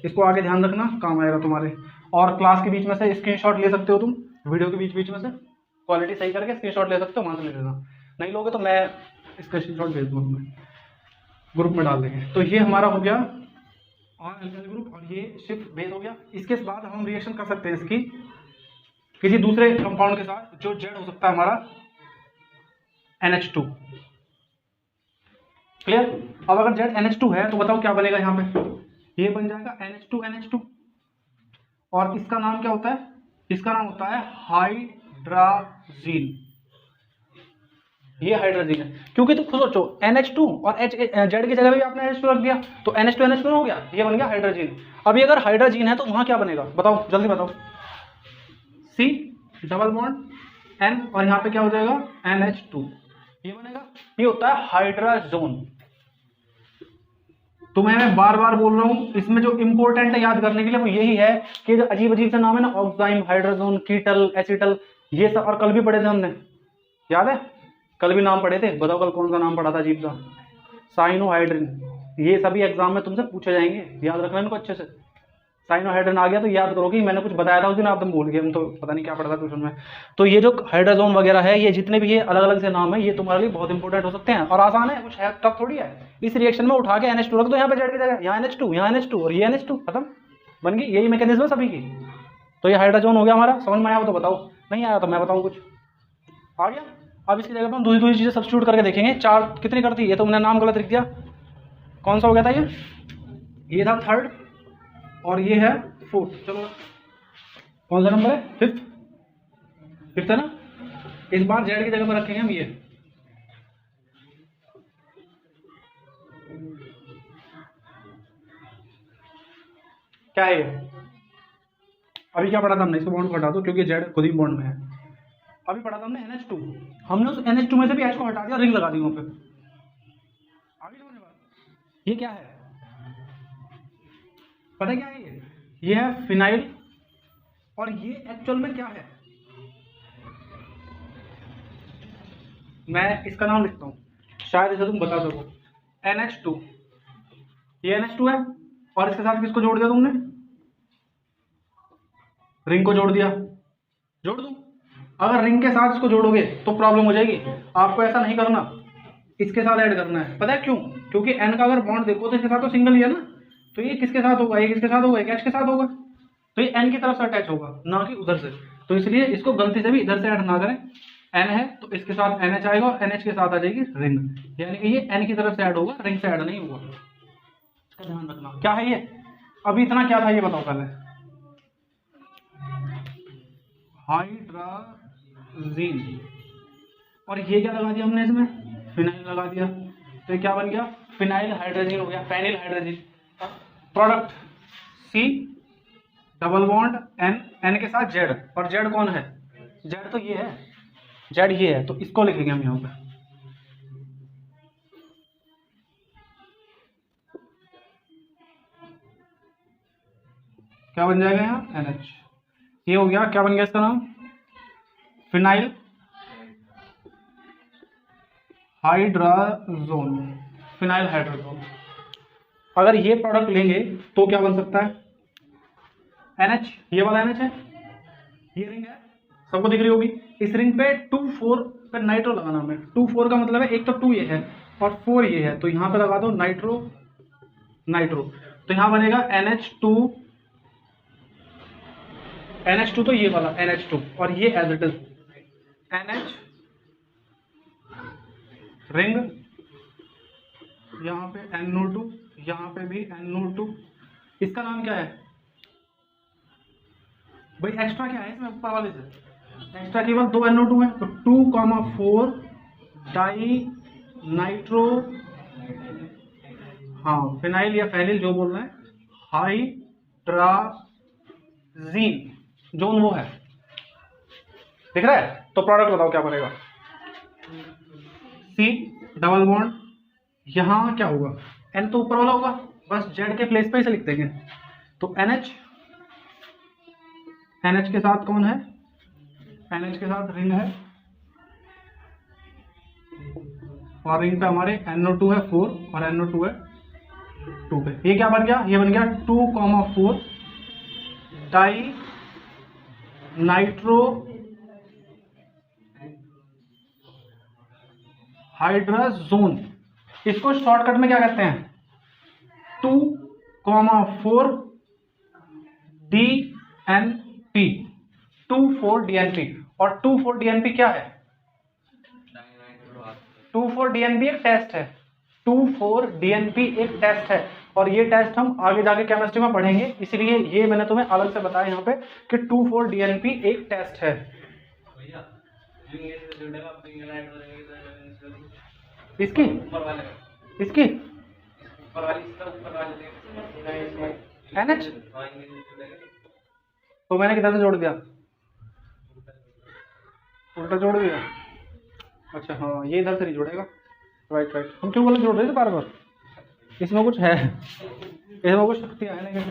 इसको आगे ध्यान रखना, काम आएगा तुम्हारे। और क्लास के बीच में से स्क्रीनशॉट ले सकते हो तुम, वीडियो के बीच बीच में से क्वालिटी सही करके स्क्रीनशॉट ले सकते हो, वहां से ले लेना। नहीं लोगे तो मैं इसका स्क्रीनशॉट भेज दूंगा तुम्हें, ग्रुप में डाल देंगे। तो ये हमारा हो गया ऑन एल्काइल ग्रुप और ये शिफ्ट बेस हो गया। इसके बाद हम रिएक्शन कर सकते हैं इसकी किसी दूसरे कंपाउंड के साथ जो जेड हो सकता है हमारा NH2। क्लियर? अब अगर जेड NH2 है तो बताओ क्या बनेगा यहाँ पे? ये बन जाएगा NH2 और इसका नाम क्या होता है? इसका नाम होता है हाइड्राजीन। ये हाइड्रोजन है, क्योंकि तुम खुद सोचो NH2 और जेड की जगह भी आपने NH2 रख दिया तो NH2 हो गया, ये बन गया हाइड्रोजन। अभी अगर हाइड्रोजन है तो वहां क्या बनेगा बताओ, जल्दी बताओ। C डबल बॉन्ड N और यहाँ पे क्या हो जाएगा NH2, ये बनेगा। ये होता है हाइड्राजोन। तुम्हें मैं बार बार बोल रहा हूँ, इसमें जो इंपॉर्टेंट है याद करने के लिए वो यही है कि जो अजीब अजीब से नाम है ना, ऑक्साइम, हाइड्रोजोन, कीटल, एसिटल, ये सब, और कल भी पढ़े थे हमने, याद है? कल भी नाम पढ़े थे, बताओ कल कौन सा नाम पढ़ा था अजीब सा? साइनोहाइड्रिन। ये सभी एग्जाम में तुमसे पूछे जाएंगे, याद रखना इनको अच्छे से। साइनोहाइड्रिन आ गया तो याद करोगे, मैंने कुछ बताया था उस दिन, आप तुम भूल गए, हम तो पता नहीं क्या पढ़ा था ट्यूशन में। तो ये जो हाइड्रोजोन वगैरह है, ये जितने भी ये अलग अलग से नाम है, ये तुम्हारे लिए बहुत इंपॉर्टेंट हो सकते हैं और आसान है, कुछ है टफ थोड़ी है। इस रिएक्शन में उठा के NH2 रख दो यहाँ पे जेड की जगह, यहाँ NH2, यहाँ NH2 और ये NH2, खत्म, बन गई। यही मैकेनिज्म है सभी की। तो ये हाइड्रोजोन हो गया हमारा। समझ में आया हो तो बताओ, नहीं आया तो मैं बताऊँ कुछ। आ गया? अब इसकी जगह पर हम दूसरी दूसरी चीजें सब्स्टिट्यूट करके देखेंगे। चार कितनी करती है? ये तो मैंने नाम गलत लिख दिया। कौन सा हो गया था ये था थर्ड और ये है फोर्थ। चलो कौन सा नंबर है? फिफ्थ है ना। इस बार जेड की जगह पर रखेंगे हम ये। क्या है ये? अभी क्या पढ़ा था हमने? इसको बॉन्ड को हटा दो क्योंकि जेड खुद ही बॉन्ड में है। अभी पढ़ा था हमने NH2, हमने उस NH2 में से भी H को हटा दिया, रिंग लगा दी वहां पे। आगे समझ में बात? ये क्या है पता है क्या है? ये है फिनाइल और ये एक्चुअल में क्या है, मैं इसका नाम लिखता हूं शायद इसे तुम बता सको। NH2, ये NH2 है और इसके साथ किसको जोड़ दिया तुमने? रिंग को जोड़ दिया। जोड़ दूं? अगर रिंग के साथ इसको जोड़ोगे तो प्रॉब्लम हो जाएगी। आपको ऐसा नहीं करना, इसके साथ ऐड करना है। पता है क्यों? क्योंकि N का अगर बॉन्ड देखो तो इसके साथ तो सिंगल ही है ना, तो ये किसके साथ होगा? ये किसके साथ होगा? एक H के साथ होगा, तो ये N की तरफ से अटैच होगा, ना कि उधर से। तो इसलिए इसको गलती से भी इधर से ऐड ना करें। N है तो इसके साथ NH आएगा और NH के साथ आ जाएगी रिंग, यानी कि ये N की तरफ से ऐड होगा, रिंग से ऐड नहीं होगा। इसका ध्यान रखना। क्या है ये? अभी इतना क्या था ये बताओ पहले। हाइड्राजीन, और ये क्या लगा दिया हमने इसमें? फिनाइल लगा दिया। तो ये क्या बन गया? फिनाइल हाइड्रोजन हो गया, phenyl hydrogen. Product C double bond N के साथ Z, और Z कौन है? Z तो ये है, Z ये है, तो इसको लिखेंगे हम यहाँ पे। क्या बन जाएगा यहाँ? NH। ये हो गया, क्या बन गया इसका नाम? Phenyl hydrazone, phenyl hydrazone. अगर ये प्रोडक्ट लेंगे तो क्या बन सकता है? NH, ये वाला NH है, ये रिंग है, सबको दिख रही होगी। इस रिंग पे 2,4 पे नाइट्रो लगाना हमें। 2,4 का मतलब है एक तो 2 ये है और 4 ये है, तो यहाँ पे लगा दो नाइट्रो नाइट्रो। तो यहाँ बनेगा NH2 तो ये वाला NH2 और ये as it is NH ring, यहाँ पे NO2, यहाँ पे भी NO2। इसका नाम क्या है भाई? एक्स्ट्रा क्या है इसमें ऊपर वाले से? एक्स्ट्रा केवल 2 NO2 है, तो 2,4 डाई नाइट्रो, हाँ फिनाइल या फैनिल जो बोल रहे हैं, हाइड्राजीन, जोन वो है, दिख रहा है? तो प्रोडक्ट बताओ क्या बनेगा? C डबल बॉन्ड, यहाँ क्या होगा? N तो ऊपर वाला होगा, बस Z के प्लेस पे इसे लिख देंगे। तो NH के साथ कौन है? NH के साथ रिंग है, और रिंग पे हमारे NO2 है 4 और NO2 है 2 पे। ये क्या बन गया? ये बन गया 2,4 डाई नाइट्रो हाइड्राजोन। इसको शॉर्टकट में क्या कहते हैं? 2,4 DNP, 2,4 DNP। और 2,4 DNP क्या है? 2,4 DNP एक टेस्ट है, 2,4 DNP एक टेस्ट है, और ये टेस्ट हम आगे जाके केमिस्ट्री में पढ़ेंगे, इसलिए ये मैंने तुम्हें अलग से बताया यहाँ पे कि 2,4 DNP एक टेस्ट है। इसकी NH तो मैंने किधर से जोड़ दिया? उल्टा जोड़ दिया। अच्छा हाँ, ये इधर से नहीं जोड़ेगा। राइट। हम क्यों गलत जोड़ रहे थे बार बार? इसमें कुछ है, इसमें कुछ शक्तियाँ है। लेकिन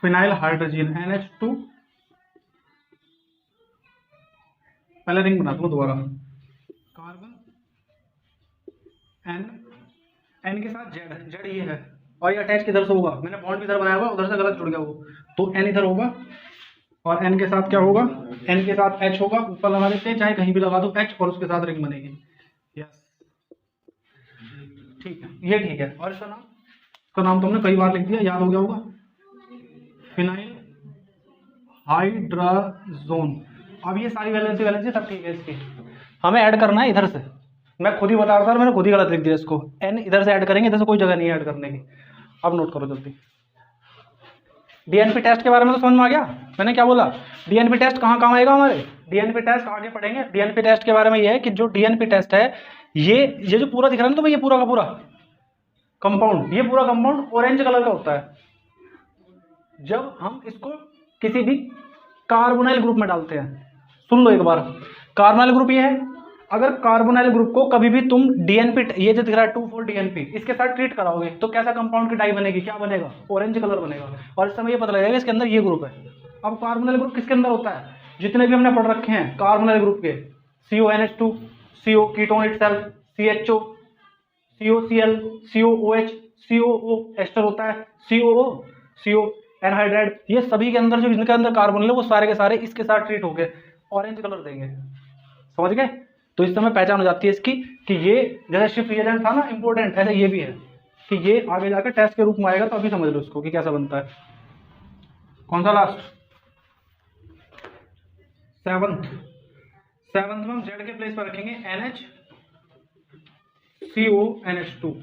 फिनाइल हाइड्रोजन NH2, पहले रिंग बना दूँ दोबारा, कार्बन N के साथ Z ये है, और ये अटैच किधर से होगा? मैंने बॉन्ड इधर बनाया हुआ, उधर से गलत जुड़ गया वो, तो N इधर होगा, और N के साथ क्या होगा? N के साथ H होगा, ऊपर लगा देते हैं, चाहे कहीं भी लगा दो H, और उसके साथ रिंग बनेगी। यस ठीक है, ये ठीक है। और इसका नाम तुमने कई बार लिख दिया, याद हो गया होगा, फिनाइल हाइड्राजोन। अब ये सारी वैलेंसी सब ठीक है, इसकी हमें ऐड करना है इधर से। मैं खुद ही बता रहा था, मैंने खुद ही गलत लिख दिया इसको। N इधर से ऐड करेंगे, इधर से कोई जगह नहीं है ऐड करने की। अब नोट करो जल्दी। DNP टेस्ट के बारे में तो समझ में आ गया, मैंने क्या बोला? DNP टेस्ट कहाँ काम आएगा हमारे? DNP टेस्ट आगे पढ़ेंगे। DNP टेस्ट के बारे में ये है कि जो DNP टेस्ट है, ये जो पूरा दिख रहा है ना, तो भाई ये पूरा का पूरा कंपाउंड, ये पूरा कंपाउंड ऑरेंज कलर का होता है जब हम इसको किसी भी कार्बोनाइल ग्रुप में डालते हैं। सुन लो एक बार, कार्बोनाइल ग्रुप ये है, अगर कार्बोनाइल ग्रुप को कभी भी तुम DNP, ये जो दिख रहा है 2,4 DNP, इसके साथ ट्रीट कराओगे तो कैसा कंपाउंड की डाई बनेगी? क्या बनेगा? ऑरेंज कलर बनेगा। और इस समय ये पता लगेगा इसके अंदर ये ग्रुप है। अब कार्बोनाइल ग्रुप किसके अंदर होता है? जितने भी हमने पढ़ रखे हैं कार्बोनाइल ग्रुप के, CONH2, CO ketone itself, CHO, COCl, COOH, COO ester होता है, COO, CO एनहाइड्राइड, ये सभी के अंदर जो इनके अंदर कार्बन है वो सारे के सारे इसके साथ ट्रीट हो गए, ऑरेंज कलर देंगे। समझ गए? तो इस समय पहचान हो जाती है इसकी कि ये जैसे शिफ्ट रिएजेंट था ना इंपॉर्टेंट, ऐसे ये भी है कि ये आगे जाकर टेस्ट के रूप में आएगा। तो अभी समझ लो इसको कि कैसा बनता है। कौन सा लास्ट? सेवंथ में हम Z के प्लेस पर रखेंगे NHCONH2।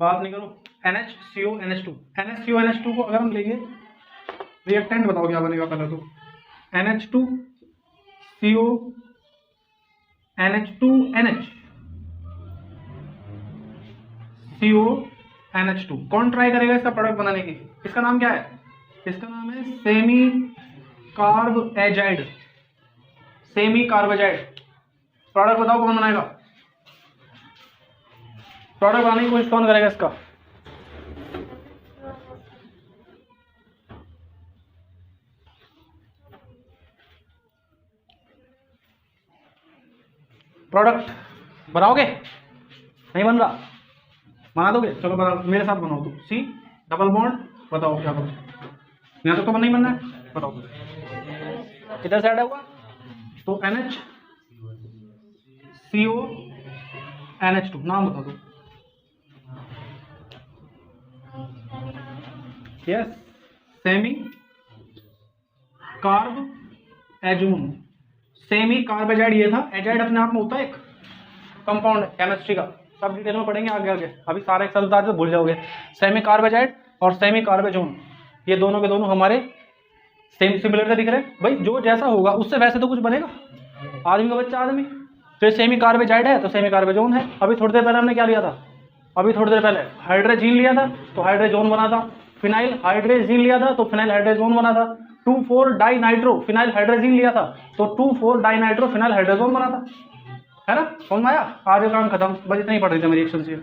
बात नहीं करो, NHCONH2। NHCONH2 को अगर हम लेंगे, रिएक्टेंट बताओ क्या बनेगा पहले तो? NH2CONH2NH, CONH2। कौन ट्राई करेगा इसका प्रोडक्ट बनाने की? इसका नाम क्या है? इसका नाम है सेमी कार्बोएजाइड। सेमी कार्बोएजाइड प्रोडक्ट बताओ कौन बनाएगा? प्रोडक्ट बनाने की कोशिश कौन करेगा इसका? प्रोडक्ट बनाओगे? नहीं बन रहा, बना दोगे? चलो बना, मेरे साथ बनाओ तुम। सी डबल बॉन्ड, बताओ क्या करो? यहाँ तक तो नहीं बनना है, बताओ किधर से ऐड होगा? तो NH CO NH2, नाम बता दो। यस, सेमी कार्ब एजून। सेमी कार्बेजाइड ये था, एजाइड अपने आप में होता है एक कंपाउंड केमिस्ट्री का, सब डिटेल में पढ़ेंगे आगे आगे, अभी सारे एक शब्द तो भूल जाओगे। सेमी कार्बेजाइड और सेमी कार्बेजोन, ये दोनों के दोनों हमारे सेम सिमिलर से दिख रहे हैं। भाई जो जैसा होगा उससे वैसे तो कुछ बनेगा, आदमी का बच्चा आदमी। तो ये सेमी कार्बेजाइड है तो सेमी कार्बेजोन है। अभी थोड़ी देर पहले हमने क्या लिया था? अभी थोड़ी देर पहले हाइड्रोजीन लिया था तो हाइड्रोजोन बना था। फिनाइल हाइड्रोजीन लिया था तो फिनाइल हाइड्रोजोन बना था। 2,4 डाई नाइट्रो फिनाइल हाइड्रोजीन लिया था तो 2,4 डाई नाइट्रो फिनाइल हाइड्रोजोन बना था, है ना? समझ में आया? आज काम खत्म, बस इतना ही पढ़ रही थी मेरी एक्शन से।